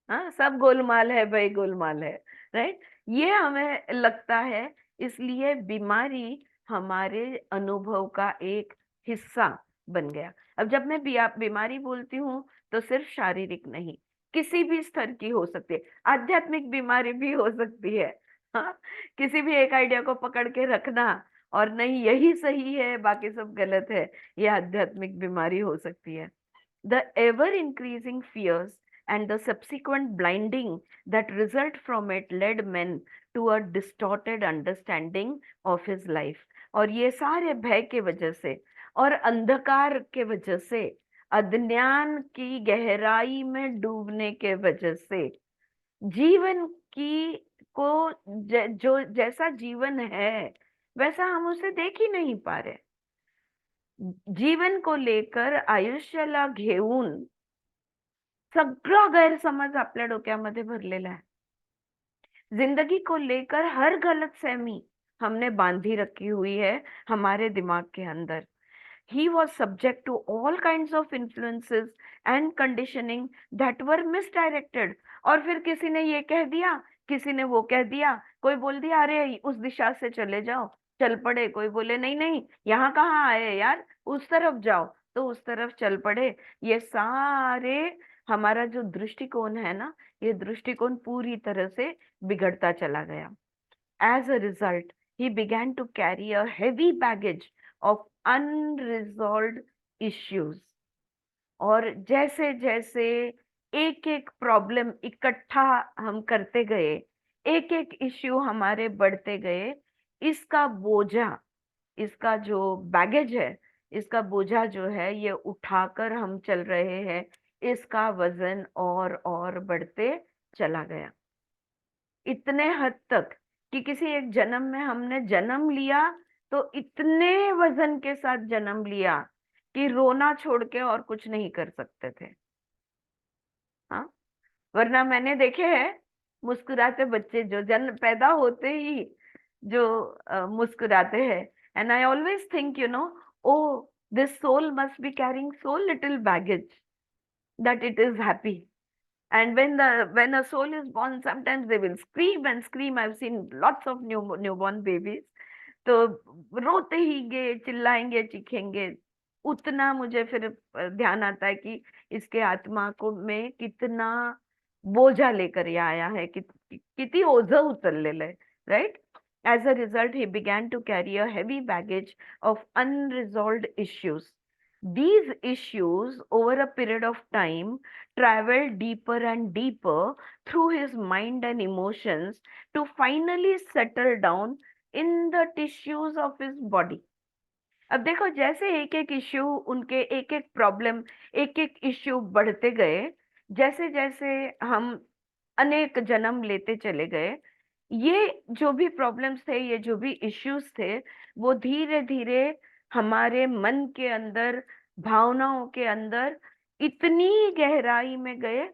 हाँ, सब गोलमाल है भाई, गोलमाल है, राइट? ये हमें लगता है, इसलिए बीमारी हमारे अनुभव का एक हिस्सा बन गया। अब जब मैं बीमारी बोलती हूँ तो सिर्फ शारीरिक नहीं, किसी भी स्तर की हो सकती है, आध्यात्मिक बीमारी भी हो सकती है। हाँ, किसी भी एक आइडिया को पकड़ के रखना और नहीं यही सही है बाकी सब गलत है, ये आध्यात्मिक बीमारी हो सकती है। The ever increasing fears and the subsequent blinding that result from it led men to a distorted understanding of his life. और ये सारे भय के वजह से और अंधकार के वजह से, अज्ञान की गहराई में डूबने के वजह से, जीवन की को जो जैसा जीवन है वैसा हम उसे देख ही नहीं पा रहे। जीवन को लेकर, आयुष्याला घेऊन सगळा गैरसमज आपल्या डोक्यामध्ये भरलेला है। जिंदगी को लेकर हर गलतफहमी हमने बांधी रखी हुई है हमारे दिमाग के अंदर। He was subject to all kinds of influences and conditioning that were misdirected। और फिर किसी ने ये कह दिया, किसी ने वो कह दिया, कोई बोल दिया अरे उस दिशा से चले जाओ, चल पड़े। कोई बोले नहीं नहीं, यहाँ कहाँ आए यार, उस तरफ जाओ, तो उस तरफ चल पड़े। ये सारे हमारा जो दृष्टिकोण है ना, ये दृष्टिकोण पूरी तरह से बिगड़ता चला गया। As a result, he began to carry a heavy baggage of unresolved issues। और जैसे जैसे एक एक प्रॉब्लम इकट्ठा हम करते गए, एक एक इश्यू हमारे बढ़ते गए, इसका बोझा, इसका जो बैगेज है, इसका बोझा जो है ये उठाकर हम चल रहे हैं, इसका वजन और बढ़ते चला गया। इतने हद तक कि किसी एक जन्म में हमने जन्म लिया तो इतने वजन के साथ जन्म लिया कि रोना छोड़ के और कुछ नहीं कर सकते थे। हाँ, वरना मैंने देखे हैं मुस्कुराते बच्चे जो जन्म पैदा होते ही जो मुस्कुराते हैं। And I always think oh this soul must be carrying so little baggage that it is happy. And when a soul is born, sometimes they will scream and scream. I've seen lots of newborn babies. तो रोते ही गे, चिल्लाएंगे, चीखेंगे। उतना मुझे फिर ध्यान आता है कि इसके आत्मा को में कितना बोझा लेकर ये आया है, किती ओझं उचललेलं आहे, right? As a result, he began to carry a heavy baggage of unresolved issues. These issues, over a period of time, traveled deeper and deeper through his mind and emotions to finally settle down in the tissues of his body। अब देखो, जैसे एक एक issue, उनके एक एक problem, एक एक इश्यू बढ़ते गए, जैसे जैसे हम अनेक जन्म लेते चले गए, ये जो भी प्रॉब्लम्स थे, ये जो भी इश्यूज थे, वो धीरे धीरे हमारे मन के अंदर, भावनाओं के अंदर इतनी गहराई में गए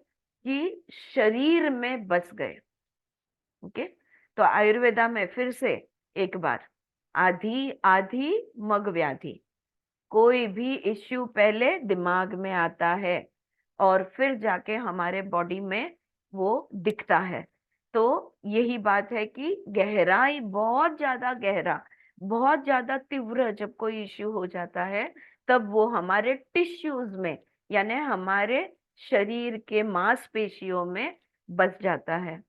कि शरीर में बस गए। ओके, तो आयुर्वेदा में फिर से एक बार, आधी आधी मग व्याधि। कोई भी इश्यू पहले दिमाग में आता है और फिर जाके हमारे बॉडी में वो दिखता है। तो यही बात है कि गहराई, बहुत ज्यादा गहरा, बहुत ज्यादा तीव्र जब कोई इश्यू हो जाता है, तब वो हमारे टिश्यूज में, यानी हमारे शरीर के मांसपेशियों में बस जाता है।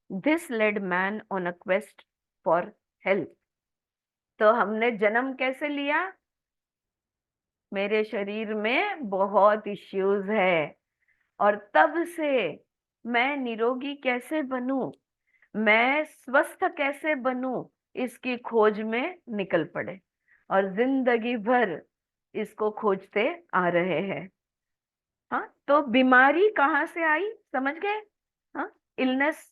This led man on a quest for health. तो हमने जन्म कैसे लिया? मेरे शरीर में बहुत इश्यूज है और तब से मैं निरोगी कैसे बनूं, मैं स्वस्थ कैसे बनूं, इसकी खोज में निकल पड़े और जिंदगी भर इसको खोजते आ रहे हैं। हाँ, तो बीमारी कहाँ से आई, समझ गए? हाँ, इलनेस,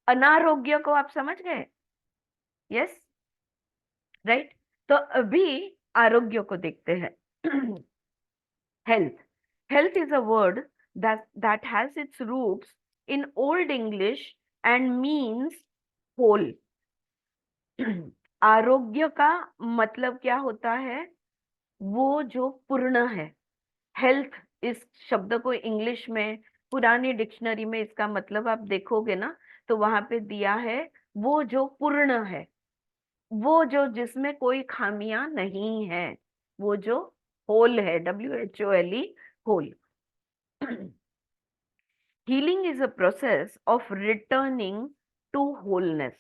अनारोग्य को आप समझ गए? Yes, right. तो अभी आरोग्य को देखते हैं। Health. Health is a word that has its roots in Old English and means whole। आरोग्य का मतलब क्या होता है? वो जो पूर्ण है। हेल्थ, इस शब्द को इंग्लिश में पुरानी डिक्शनरी में इसका मतलब आप देखोगे ना, तो वहां पे दिया है वो जो पूर्ण है, वो जो जिसमें कोई खामियां नहीं है, वो जो होल है, WHOLE, whole. Healing is a process of returning to wholeness.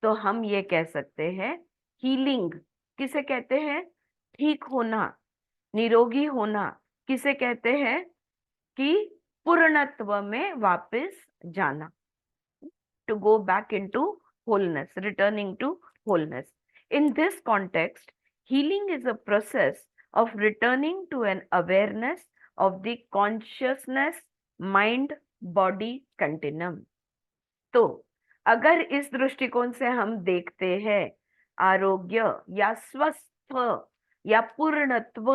तो हम ये कह सकते हैं, हीलिंग किसे कहते हैं? ठीक होना, निरोगी होना किसे कहते हैं? कि पूर्णत्व में वापस जाना, to go back into wholeness, returning to wholeness. In this context, healing is a process of returning to an awareness of the consciousness mind body continuum। तो अगर इस दृष्टिकोण से हम देखते हैं आरोग्य या स्वस्थ या पूर्णत्व,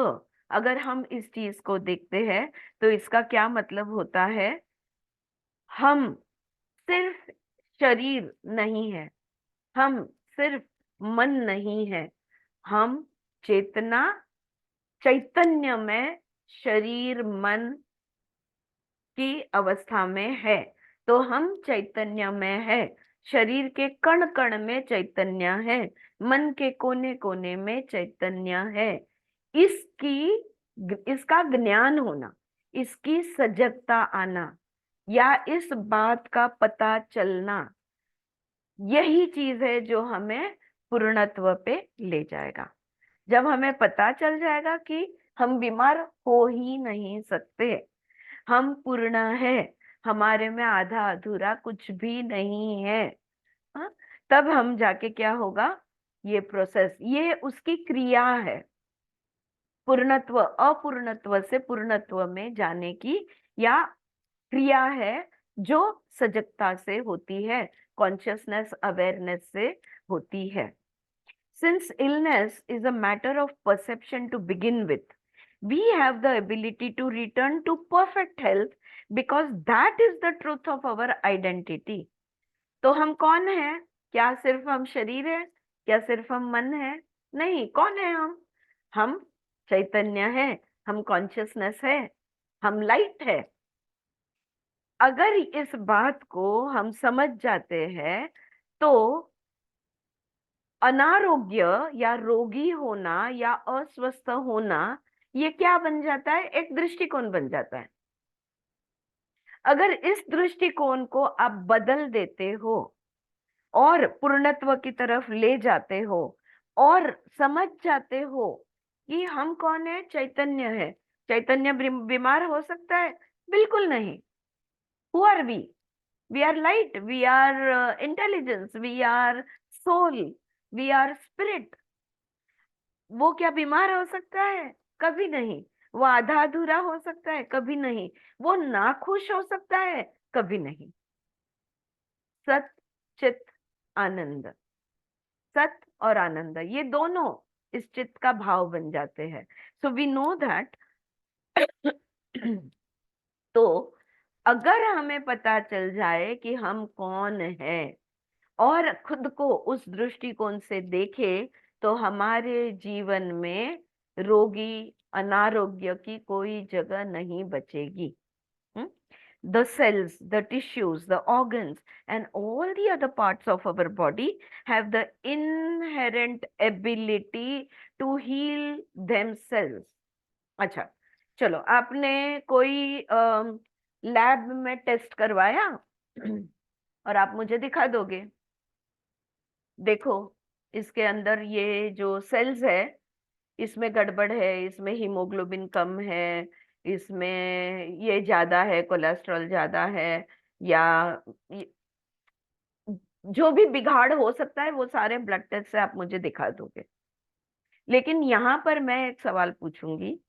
अगर हम इस चीज को देखते हैं तो इसका क्या मतलब होता है? हम सिर्फ शरीर नहीं है, हम सिर्फ मन नहीं है, हम चेतना, चैतन्य में शरीर मन की अवस्था में है। तो हम चैतन्य में है, शरीर के कण कण में चैतन्य है, मन के कोने कोने में चैतन्य है। इसका ज्ञान होना, इसकी सजगता आना या इस बात का पता चलना, यही चीज है जो हमें पूर्णत्व पे ले जाएगा। जब हमें पता चल जाएगा कि हम बीमार हो ही नहीं सकते, हम पूर्ण है, हमारे में आधा अधूरा कुछ भी नहीं है, हाँ? तब हम जाके क्या होगा, ये प्रोसेस, ये उसकी क्रिया है, पूर्णत्व अपूर्णत्व से पूर्णत्व में जाने की या क्रिया है, जो सजगता से होती है, कॉन्शियसनेस अवेयरनेस से होती है। Since illness is a matter of perception to begin with, we have the ability to return to perfect health because that is the truth of our identity. तो हम कौन हैं? क्या सिर्फ हम शरीर है? क्या सिर्फ हम मन है? नहीं, कौन है हम? हम चैतन्य है, हम कॉन्शियसनेस है, हम लाइट है। अगर इस बात को हम समझ जाते हैं तो अनारोग्य या रोगी होना या अस्वस्थ होना, ये क्या बन जाता है? एक दृष्टिकोण बन जाता है। अगर इस दृष्टिकोण को आप बदल देते हो और पूर्णत्व की तरफ ले जाते हो और समझ जाते हो कि हम कौन है? चैतन्य है। चैतन्य बीमार हो सकता है? बिल्कुल नहीं। Who are we? We are light, we are intelligence, we are soul, we are spirit. वो क्या बीमार हो सकता है? कभी नहीं। वो आधा अधूरा हो सकता है? कभी नहीं। वो नाखुश हो सकता है? कभी नहीं। सत चित आनंद, सत और आनंद, ये दोनों इस चित्त का भाव बन जाते हैं। So we know that. तो अगर हमें पता चल जाए कि हम कौन है और खुद को उस दृष्टिकोण से देखे, तो हमारे जीवन में रोगी अनारोग्य की कोई जगह नहीं बचेगी। The cells, the tissues, the organs, and all the other parts of our body have the inherent ability to heal themselves. अच्छा, चलो, आपने कोई लैब में टेस्ट करवाया और आप मुझे दिखा दोगे, देखो इसके अंदर ये जो सेल्स है, इसमें गड़बड़ है, इसमें हीमोग्लोबिन कम है, इसमें ये ज्यादा है, कोलेस्ट्रॉल ज्यादा है, या जो भी बिगाड़ हो सकता है वो सारे ब्लड टेस्ट से आप मुझे दिखा दोगे। लेकिन यहाँ पर मैं एक सवाल पूछूंगी,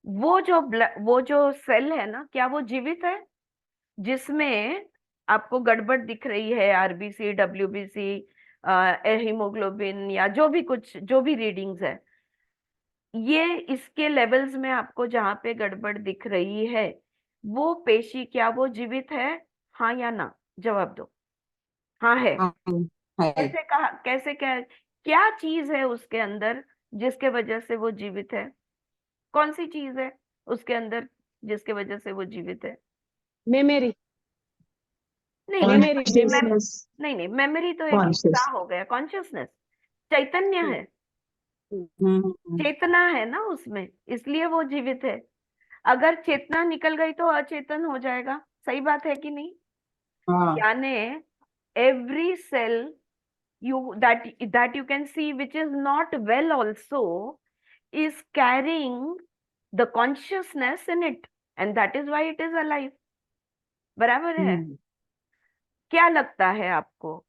वो जो सेल है ना, क्या वो जीवित है? जिसमें आपको गड़बड़ दिख रही है, आरबीसी, डब्ल्यूबीसी, हीमोग्लोबिन या जो भी कुछ, जो भी रीडिंग्स है, ये इसके लेवल्स में आपको जहां पे गड़बड़ दिख रही है, वो पेशी क्या वो जीवित है? हाँ या ना? जवाब दो। हाँ है। है। कैसे कहा? कैसे? क्या चीज है उसके अंदर जिसके वजह से वो जीवित है? कौन सी चीज है उसके अंदर जिसके वजह से वो जीवित है? मेमोरी, नहीं, Consciousness. नहीं नहीं, मेमोरी तो एक Conscious. हिस्सा हो गया। कॉन्शियसनेस चैतन्य है, हम्म, चेतना है ना उसमें, इसलिए वो जीवित है। अगर चेतना निकल गई तो अचेतन हो जाएगा। सही बात है कि नहीं? हाँ, यानी every cell that you can see which is not well also is carrying the consciousness in it, and that is why it is alive. बराबर है? क्या लगता है आपको,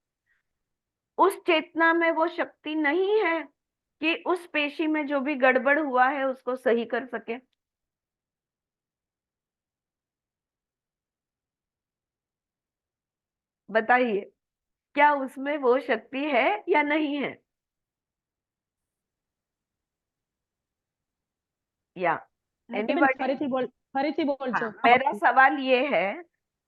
उस चेतना में वो शक्ति नहीं है कि उस पेशी में जो भी गड़बड़ हुआ है उसको सही कर सके? बताइए। क्या उसमें वो शक्ति है या नहीं है? या બેન एनीबॉडी? ફરીથી બોલજો. मेरा सवाल ये है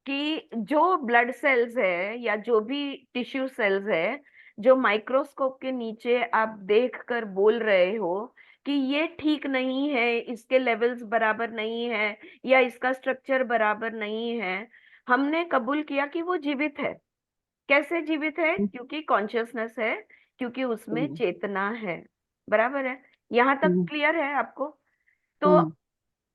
कि जो ब्लड सेल्स है या जो भी टिश्यू सेल्स है, जो माइक्रोस्कोप के नीचे आप देखकर बोल रहे हो कि ये ठीक नहीं है, इसके लेवल्स बराबर नहीं है या इसका स्ट्रक्चर बराबर नहीं है, हमने कबूल किया कि वो जीवित है। कैसे जीवित है? क्योंकि कॉन्शियसनेस है, क्योंकि उसमें चेतना है। बराबर है? यहाँ तक क्लियर है आपको? तो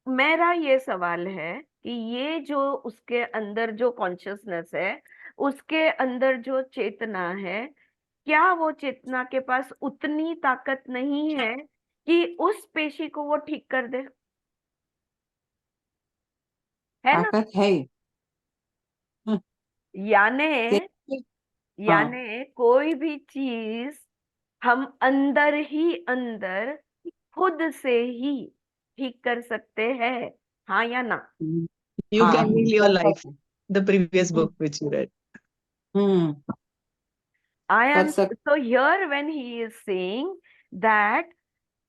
मेरा ये सवाल है कि ये जो उसके अंदर जो कॉन्शियसनेस है, उसके अंदर जो चेतना है, क्या वो चेतना के पास उतनी ताकत नहीं है कि उस पेशी को वो ठीक कर दे? है ना? ताकत है. यानी कैसे? यानी कोई भी चीज हम अंदर ही अंदर खुद से ही ठीक कर सकते हैं, हाँ या ना? You हाँ, can heal your कर life. सकते. The previous book which you read. I कर am सकते. so here when he is saying that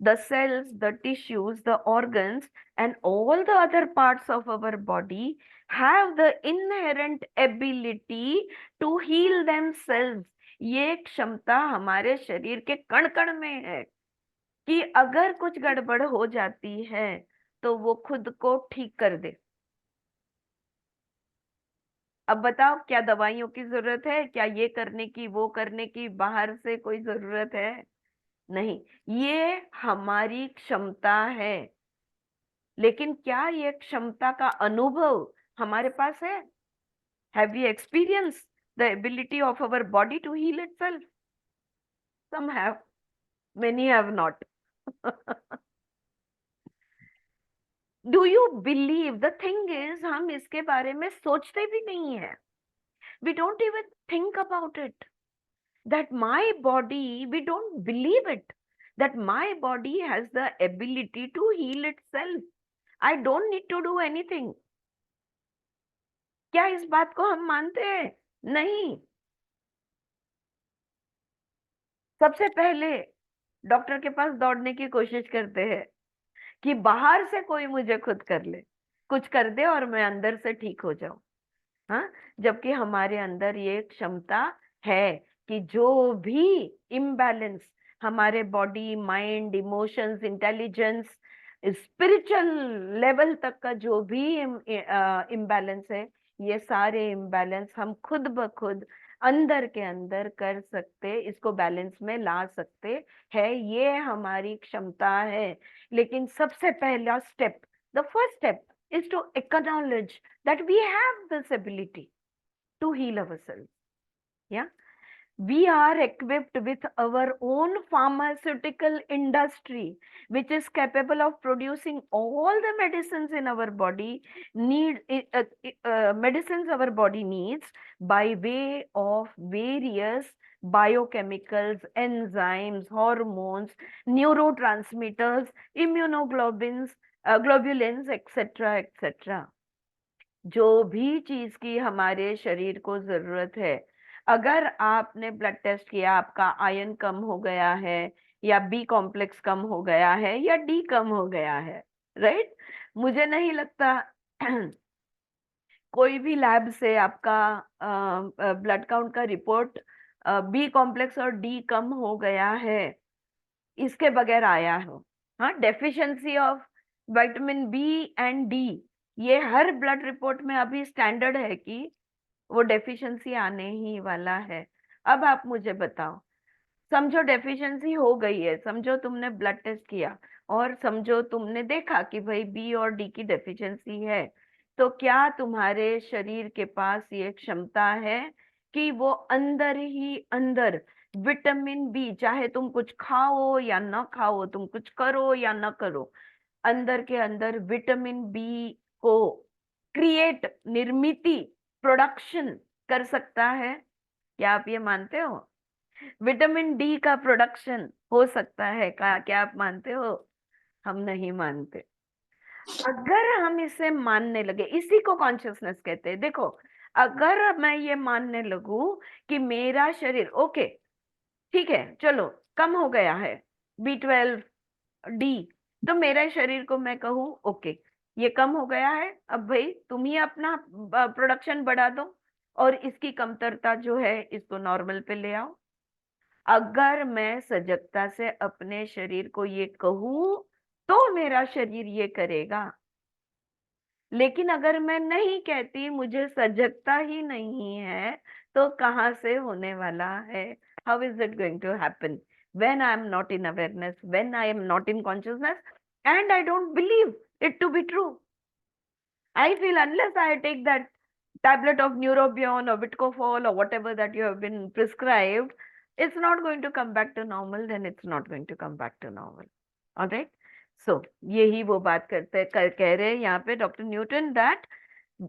the cells, the tissues, the organs, and all the other parts of our body have the inherent ability to heal themselves. ये क्षमता हमारे शरीर के कण कण में है कि अगर कुछ गड़बड़ हो जाती है तो वो खुद को ठीक कर दे। अब बताओ, क्या दवाइयों की जरूरत है? क्या ये करने की, वो करने की बाहर से कोई जरूरत है? नहीं, ये हमारी क्षमता है। लेकिन क्या ये क्षमता का अनुभव हमारे पास है? Have we experience the ability of our body to heal itself? Some have, many have not. Do you believe? The thing is, हम इसके बारे में सोचते भी नहीं है। We don't even think about it, that my body, we don't believe it, that my body has the ability to heal itself. I don't need to do anything. क्या इस बात को हम मानते हैं? नहीं। सबसे पहले डॉक्टर के पास दौड़ने की कोशिश करते हैं कि बाहर से कोई मुझे खुद कर ले, कुछ कर दे और मैं अंदर से ठीक हो जाऊं। हाँ, जबकि हमारे अंदर ये क्षमता है कि जो भी इम्बैलेंस हमारे body, mind, emotions, intelligence, spiritual level तक का जो भी इम्बैलेंस है, ये सारे इम्बैलेंस हम खुद ब खुद अंदर के अंदर कर सकते, इसको बैलेंस में ला सकते हैं। ये हमारी क्षमता है। लेकिन सबसे पहला step, the first step is to acknowledge that we have this ability to heal ourselves. Yeah, we are equipped with our own pharmaceutical industry, which is capable of producing all the medicines in our body medicines our body needs by way of various biochemicals, enzymes, hormones, neurotransmitters, immunoglobulins, globulins, etc. etc. जो भी चीज की हमारे शरीर को जरूरत है, अगर आपने ब्लड टेस्ट किया, आपका आयरन कम हो गया है या बी कॉम्प्लेक्स कम हो गया है या डी कम हो गया है, राइट? मुझे नहीं लगता कोई भी लैब से आपका ब्लड काउंट का रिपोर्ट बी कॉम्प्लेक्स और डी कम हो गया है इसके बगैर आया हो। हाँ, deficiency of vitamin B and D, ये हर ब्लड रिपोर्ट में अभी स्टैंडर्ड है कि वो डेफिशिएंसी आने ही वाला है। अब आप मुझे बताओ, समझो डेफिशिएंसी हो गई है, समझो तुमने ब्लड टेस्ट किया और समझो तुमने देखा कि भाई बी और डी की डेफिशिएंसी है, तो क्या तुम्हारे शरीर के पास ये क्षमता है कि वो अंदर ही अंदर विटामिन बी, चाहे तुम कुछ खाओ या ना खाओ, तुम कुछ करो या ना करो, अंदर के अंदर विटामिन बी को क्रिएट, निर्मिति, प्रोडक्शन कर सकता है? क्या आप ये मानते हो? विटामिन डी का प्रोडक्शन हो सकता है क्या आप मानते हो? हम नहीं मानते। अगर हम इसे मानने लगे, इसी को कॉन्शियसनेस कहते हैं। देखो, अगर मैं ये मानने लगूं कि मेरा शरीर ओके, ठीक है, चलो कम हो गया है B12 डी, तो मेरे शरीर को मैं कहूँ ओके ये कम हो गया है, अब भाई तुम ही अपना प्रोडक्शन बढ़ा दो और इसकी कमतरता जो है इसको नॉर्मल पे ले आओ। अगर मैं सजगता से अपने शरीर को ये कहूं तो मेरा शरीर ये करेगा। लेकिन अगर मैं नहीं कहती, मुझे सजगता ही नहीं है, तो कहाँ से होने वाला है? How is it going to happen when I am not in awareness, when I am not in consciousness, and I don't believe it to be true? I feel unless I take that tablet of Neurobion or Vitcofol or whatever that you have been prescribed, it's not going to come back to normal, then it's not going to come back to normal. All right? So, यही वो बात कह रहे हैं यहाँ पे doctor Newton, that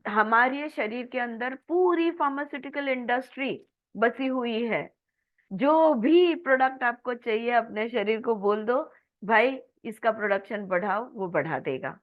हमारे शरीर के अंदर पूरी फार्मास्यूटिकल इंडस्ट्री बसी हुई है। जो भी प्रोडक्ट आपको चाहिए अपने शरीर को बोल दो, भाई इसका प्रोडक्शन बढ़ाओ, वो बढ़ा देगा।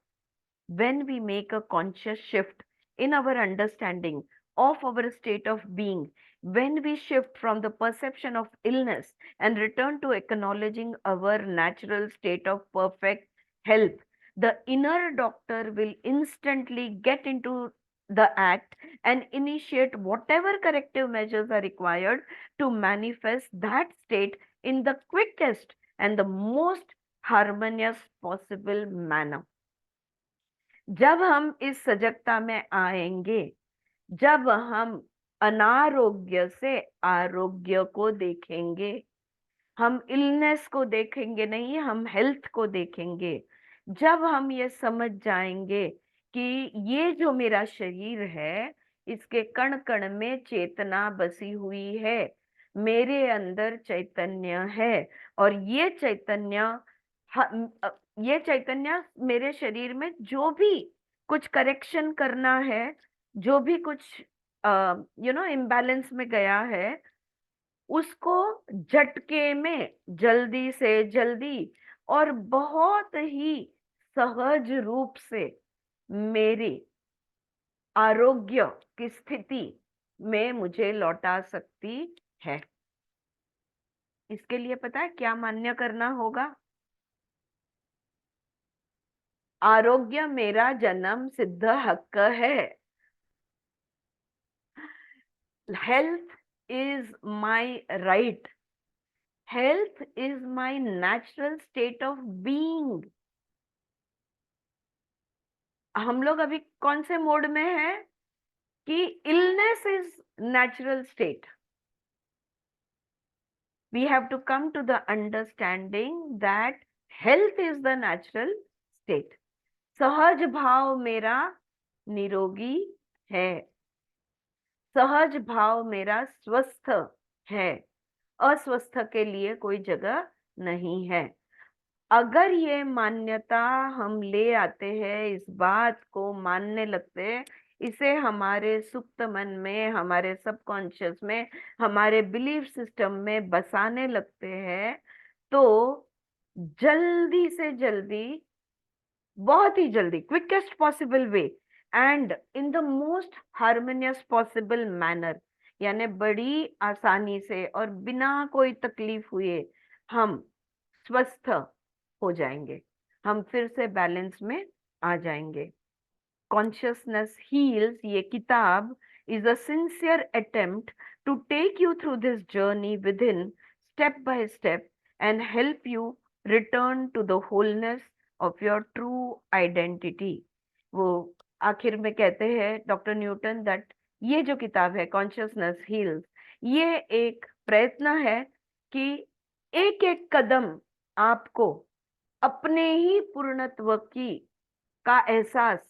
When we make a conscious shift in our understanding of our state of being, when we shift from the perception of illness and return to acknowledging our natural state of perfect health, the inner doctor will instantly get into the act and initiate whatever corrective measures are required to manifest that state in the quickest and the most harmonious possible manner. जब हम इस सजगता में आएंगे, जब हम अनारोग्य से आरोग्य को देखेंगे, हम इलनेस को देखेंगे नहीं, हम हेल्थ को देखेंगे, जब हम ये समझ जाएंगे कि ये जो मेरा शरीर है इसके कण कण में चेतना बसी हुई है, मेरे अंदर चैतन्य है, और ये चैतन्य मेरे शरीर में जो भी कुछ करेक्शन करना है, जो भी कुछ इम्बैलेंस में गया है, उसको झटके में जल्दी से जल्दी और बहुत ही सहज रूप से मेरी आरोग्य की स्थिति में मुझे लौटा सकती है। इसके लिए पता है क्या मान्य करना होगा? आरोग्य मेरा जन्म सिद्ध हक है। Health is my right, health is my natural state of being. हम लोग अभी कौन से मोड में है कि illness is natural state. We have to come to the understanding that health is the natural state. सहज भाव मेरा निरोगी है, सहज भाव मेरा स्वस्थ है, अस्वस्थ के लिए कोई जगह नहीं है। अगर ये मान्यता हम ले आते हैं, इस बात को मानने लगते हैं, इसे हमारे सुप्त मन में, हमारे सबकॉन्शियस में, हमारे बिलीफ सिस्टम में बसाने लगते हैं, तो जल्दी से जल्दी, बहुत ही जल्दी, quickest possible way and in the most harmonious possible manner, यानी बड़ी आसानी से और बिना कोई तकलीफ हुए हम स्वस्थ हो जाएंगे, हम फिर से बैलेंस में आ जाएंगे। कॉन्शियसनेस हील्स, ये किताब is a sincere attempt to take you through this journey within, step by step, and help you return to the wholeness of your true identity. वो आखिर में कहते हैं डॉक्टर न्यूटन दैट ये जो किताब है कॉन्शियसनेस हील्स, ये एक प्रयत्न है कि एक एक कदम आपको अपने ही पूर्णत्व का एहसास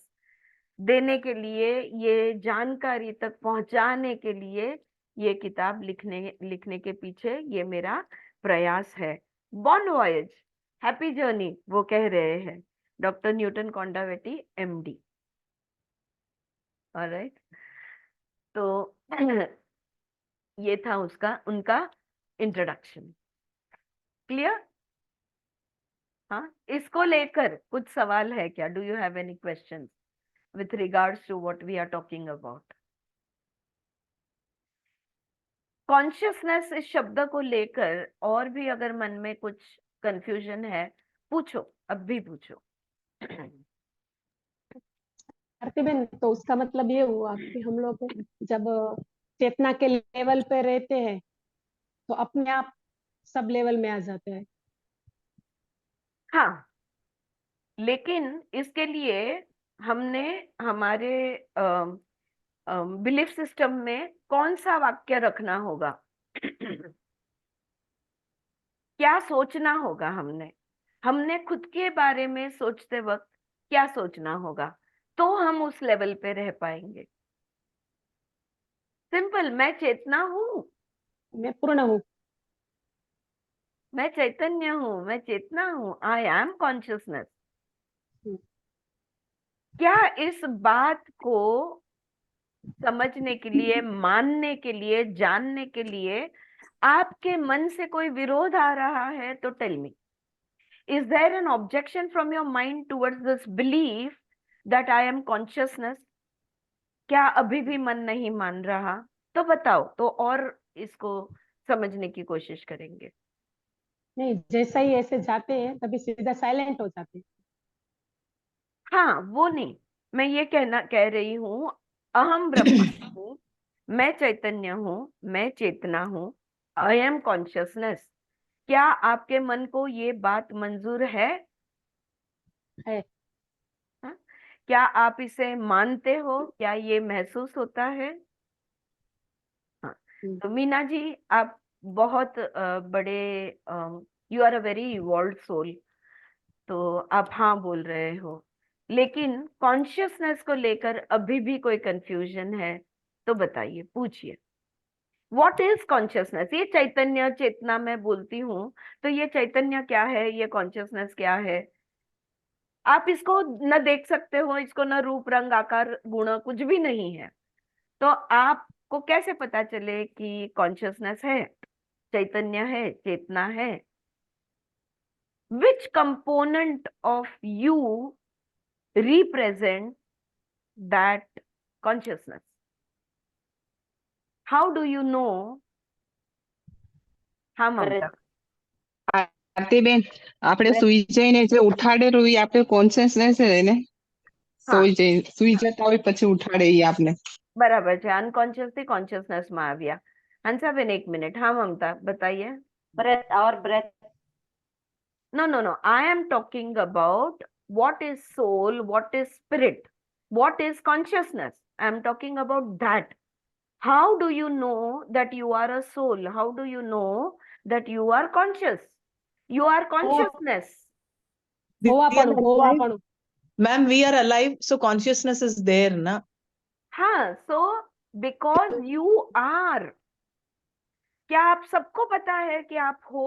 देने के लिए, ये जानकारी तक पहुंचाने के लिए ये किताब लिखने के पीछे ये मेरा प्रयास है। बॉन वॉयज, हैप्पी जर्नी, वो कह रहे हैं डॉक्टर न्यूटन कोंडावेटी MD। ऑलराइट, तो ये था उनका इंट्रोडक्शन। क्लियर? हाँ, इसको लेकर कुछ सवाल है क्या? Do you have any questions with regards to what we are talking about? Consciousness इस शब्द को लेकर और भी अगर मन में कुछ कंफ्यूजन है, पूछो, अब भी पूछो। आरतीबेन, तो उसका मतलब ये हुआ कि हम लोग जब चेतना के लेवल पे रहते हैं तो अपने आप सब लेवल में आ जाते हैं। हाँ, लेकिन इसके लिए हमने हमारे बिलीफ सिस्टम में कौन सा वाक्य रखना होगा? क्या सोचना होगा? हमने खुद के बारे में सोचते वक्त क्या सोचना होगा, तो हम उस लेवल पे रह पाएंगे। सिंपल, मैं चेतना हूँ, मैं पूर्ण हूँ। मैं चैतन्य हूँ, मैं चेतना हूँ, आई एम कॉन्शियसनेस। क्या इस बात को समझने के लिए, मानने के लिए, जानने के लिए आपके मन से कोई विरोध आ रहा है? तो tell me, is there an objection from your mind towards this belief that I am consciousness? क्या अभी भी मन नहीं मान रहा? तो बताओ, तो और इसको समझने की कोशिश करेंगे। नहीं, जैसा ही ऐसे जाते हैं तभी सीधा साइलेंट हो जाते हैं। हाँ, वो नहीं, मैं ये कह रही हूँ, अहम ब्रह्मास्मि, मैं चैतन्य हूँ, मैं चेतना हूँ, आई एम कॉन्शियसनेस। क्या आपके मन को ये बात मंजूर है? है। हाँ? क्या आप इसे मानते हो? क्या ये महसूस होता है? हाँ, तो मीना जी, आप बहुत बड़े, you are a very evolved soul, तो आप हाँ बोल रहे हो। लेकिन कॉन्शियसनेस को लेकर अभी भी कोई कंफ्यूजन है तो बताइए, पूछिए। What is consciousness? ये चैतन्य, चेतना मैं बोलती हूँ, तो ये चैतन्य क्या है, ये कॉन्शियसनेस क्या है? आप इसको न देख सकते हो, इसको न रूप रंग आकार गुण कुछ भी नहीं है, तो आपको कैसे पता चले कि कॉन्शियसनेस है, चैतन्य है, चेतना है? विच component of you represent that consciousness? How do you know? हाँ ममता, આરતીબેન, આપણે સુઈ જઈને જે ઉઠાડેલું એ આપણે કોન્શિયસનેસ છે ને, हाँ, સુઈ જતા હોય પછી ઉઠાડે એ આપને. बराबर છે, अनकॉन्शियस થી कॉन्शियसनेस में આવ્યા। हंसाबेन एक मिनट, हाँ ममता बताइए। ब्रेथ और breath. No, no, no, I am talking about what is soul, what is spirit, what is consciousness. I am talking about that. How do you know that you are a soul? How do you know that you are conscious? You are consciousness. We are alive. હોવાપણું Ma'am, we are alive, so consciousness is there, na? हाँ, so because you are, क्या आप सबको पता है कि आप हो?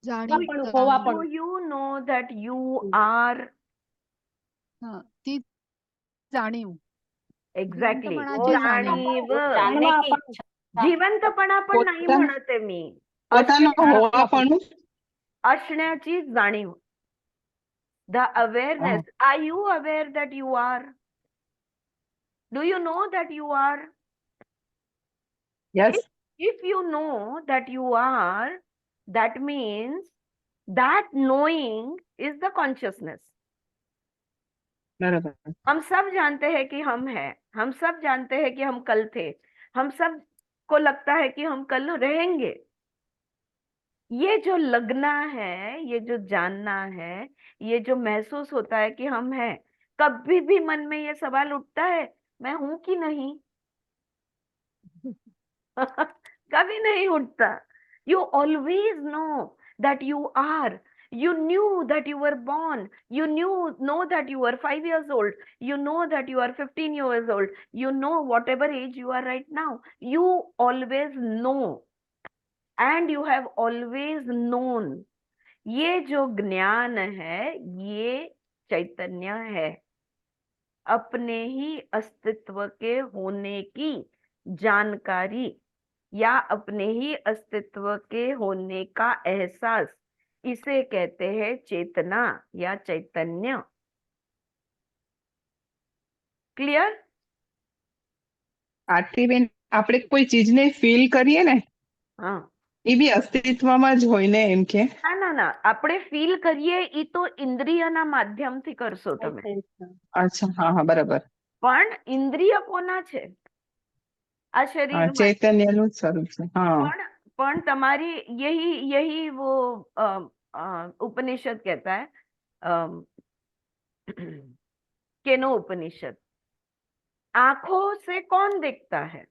Do you know that you are? Exactly. जाणीव. जानने की इच्छा। जिवंतपणा पण नाही म्हणते मी, પોતાનો હોવાપણું. असण्याची जाणीव. The awareness. Are you aware that you are? Do you know that you are? Yes. If you know that you are, that means that knowing is the consciousness. બરાબર. हम सब जानते हैं कि हम हैं, हम सब जानते हैं कि हम कल थे, हम सब को लगता है कि हम कल रहेंगे। ये जो लगना है, ये जो जानना है, ये जो महसूस होता है कि हम हैं, कभी भी मन में ये सवाल उठता है, मैं हूं कि नहीं? कभी नहीं उठता। You always know that you are. You knew that you were born. You know that you were 5 years old. You know that you are 15 years old. You know whatever age you are right now. You always know. And you have always known. ये जो ज्ञान है, ये चैतन्य है। अपने ही अस्तित्व के होने की जानकारी या अपने ही अस्तित्व के होने का एहसास, इसे कहते हैं चेतना या चैतन्य। क्लियर? આરતીબેન, આપણે કોઈ ચીજને ફીલ કરીએ ને હા એ બી અસ્તિત્વમાં જ હોય ને એમ કે ના ના ના, આપણે ફીલ કરીએ ઈ તો ઇન્દ્રિયના માધ્યમથી કરશો તમે, અચ્છા હા હા બરાબર પણ ઇન્દ્રિય કોના છે? આ હા શરીરમાં. ચૈતન્યનું જ સ્વરૂપ છે હા पण तुम्हारी यही यही वो उपनिषद कहता है, केनो उपनिषद, आंखों से कौन देखता है?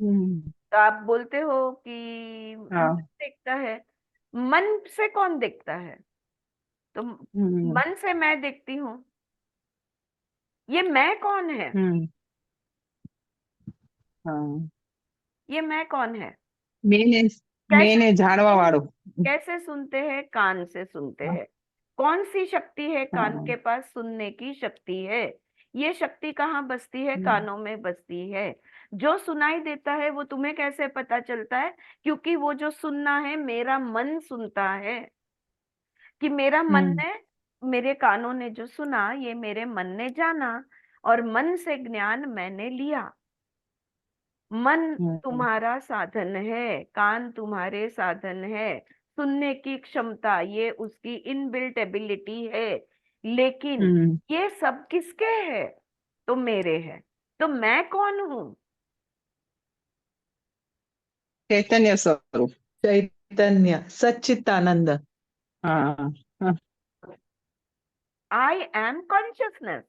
હમ, तो आप बोलते हो कि हाँ। मन देखता है, मन से कौन देखता है? तो હમ, मन से मैं देखती हूँ, ये मैं कौन है? હમ, હા ये मैं कौन है? મેને મેને જાણવા વાળું कैसे सुनते हैं? कान से सुनते हैं। कौन सी शक्ति है कान हाँ। के पास? सुनने की शक्ति है। ये शक्ति कहाँ बसती है? कानों में बसती है। जो सुनाई देता है वो तुम्हें कैसे पता चलता है? क्योंकि वो जो सुनना है मेरा मन सुनता है, कि मेरा मन हम्म, ने, मेरे कानों ने जो सुना ये मेरे मन ने जाना, और मन से ज्ञान मैंने लिया। मन हम्म, तुम्हारा साधन है, कान तुम्हारे साधन है, सुनने की क्षमता ये उसकी इनबिल्ट एबिलिटी है, लेकिन हम्म, ये सब किसके है? तो मेरे है। तो मैं कौन हूं? ચૈતન્ય સ્વરૂપ चैतन्य सच्चिदानंद। હા હા आई am consciousness.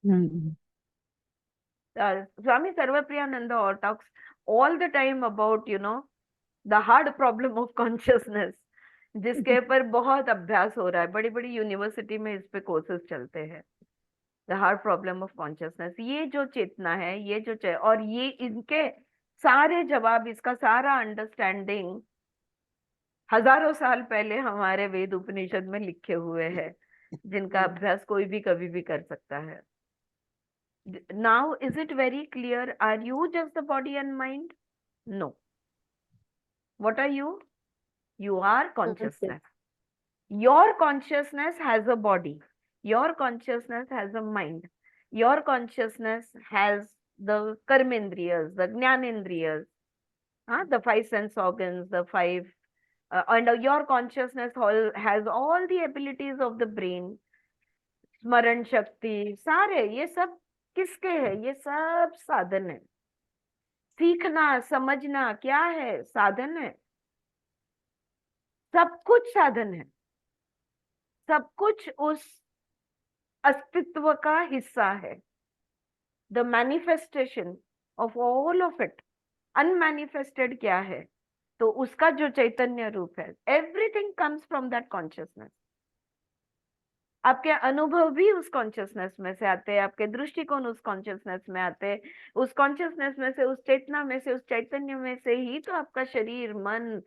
Hmm, Swami Sarvapriyananda talks all the time about, the hard problem of consciousness, जिसके ऊपर बहुत अभ्यास हो रहा है, बड़ी बड़ी यूनिवर्सिटी में इस पे कोर्सेज चलते हैं। The hard problem of consciousness, ये जो चेतना है, ये जो और ये इनके सारे जवाब, इसका सारा अंडरस्टैंडिंग हजारों साल पहले हमारे वेद उपनिषद में लिखे हुए हैं, जिनका अभ्यास कोई भी कभी भी कर सकता है। Now, is it very clear? Are you just the body and mind? No. What are you? You are consciousness. Your consciousness has a body. Your consciousness has a mind. Your consciousness has the karmendriyas, the jnanendriyas, the five sense organs, the five, and your consciousness has all the abilities of the brain, स्मरण शक्ति, सारे ये सब किसके है? ये सब साधन है। सीखना समझना क्या है? साधन है। सब कुछ साधन है। सब कुछ उस अस्तित्व का हिस्सा है। The manifestation of all of it. Unmanifested क्या है? तो उसका जो चैतन्य रूप है, everything comes from that consciousness. आपके अनुभव भी उस कॉन्शियसनेस में से आते हैं, आपके दृष्टिकोण उस कॉन्शियसनेस में आते हैं, उस कॉन्शियसनेस में से, उस चेतना में से, उस चैतन्य में से ही तो आपका शरीर, मन,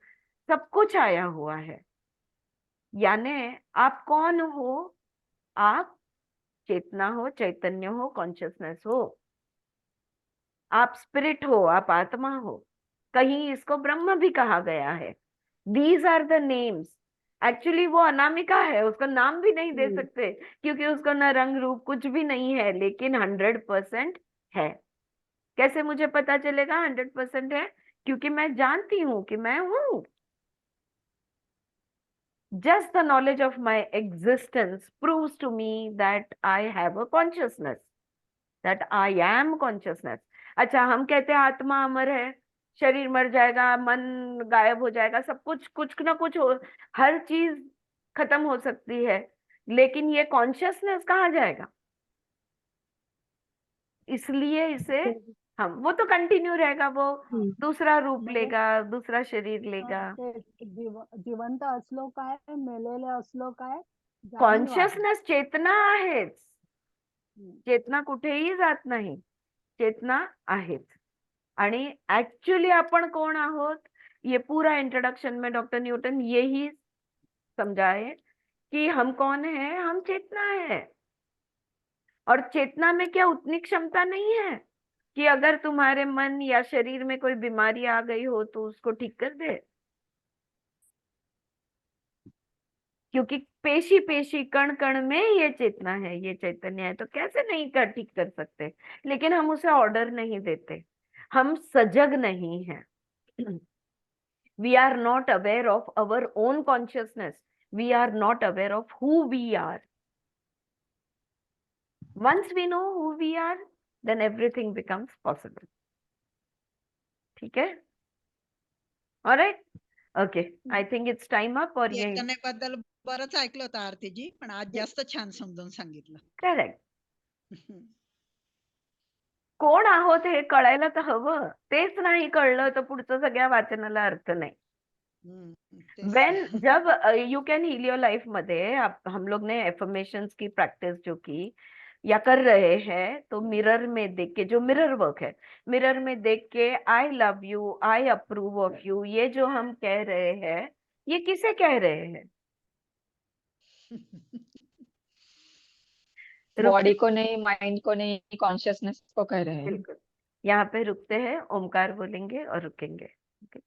सब कुछ आया हुआ है। यानी आप कौन हो? आप चेतना हो, चैतन्य हो, कॉन्शियसनेस हो। आप स्पिरिट हो, आप आत्मा हो। कहीं इसको ब्रह्म भी कहा गया है। These are the names. Actually वो अनामिका है, उसका नाम भी नहीं दे सकते, क्योंकि उसका न रंग रूप कुछ भी नहीं है, लेकिन 100% है। कैसे मुझे पता चलेगा 100% है? क्योंकि मैं जानती हूं कि मैं हूं। Just the knowledge of my existence proves to me that I have a consciousness, that I am consciousness. अच्छा, हम कहते हैं आत्मा अमर है, शरीर मर जाएगा, मन गायब हो जाएगा, सब कुछ कुछ ना कुछ हो, हर चीज खत्म हो सकती है, लेकिन ये कॉन्शियसनेस कहाँ जाएगा? इसलिए इसे हम, वो तो कंटिन्यू रहेगा, वो दूसरा रूप लेगा, दूसरा शरीर लेगा। जिवंत असलो काय, मेलेले असलो काय, जाणीव आहे. कॉन्शियसनेस चेतना आहेच. चेतना कुठेही जात नाही, चेतना आहेच. आणि एक्चुअली आपण कोण आहोत? ये पूरा इंट्रोडक्शन में डॉक्टर न्यूटन यही समझाए कि हम कौन है? हम चेतना है। और चेतना में क्या उतनी क्षमता नहीं है कि अगर तुम्हारे मन या शरीर में कोई बीमारी आ गई हो तो उसको ठीक कर दे? क्योंकि पेशी पेशी कण कण में ये चेतना है, ये चैतन्य है, तो कैसे नहीं कर ठीक कर सकते। लेकिन हम उसे ऑर्डर नहीं देते, हम सजग नहीं हैं। We are not aware of our own consciousness. We are not aware of who we are. Once we know who we are, then everything becomes possible. ठीक है? All right? Okay. I think it's time up. और ये चेतनेबद्दल बरंच ऐकलं होतं आरतीजी, पण आज जास्त छान समजून सांगितलं. correct. कोण आहोत हे कळायला तर हवं. तेच नाही कळलं तर पुढचं सगळ्या वाचनाला अर्थ नाही. When जब you can heal your life मध्ये हम लोग ने एफर्मेशंस की प्रैक्टिस जो की या कर रहे हैं, तो मिरर में देख के, जो मिरर वर्क है, मिरर में देख के I love you, I approve of you, ये जो हम कह रहे हैं, ये किसे कह रहे हैं? बॉडी को नहीं, माइंड को नहीं, कॉन्शियसनेस को कह रहे हैं. बिल्कुल. यहाँ पे रुकते हैं, ओमकार बोलेंगे और रुकेंगे. Okay?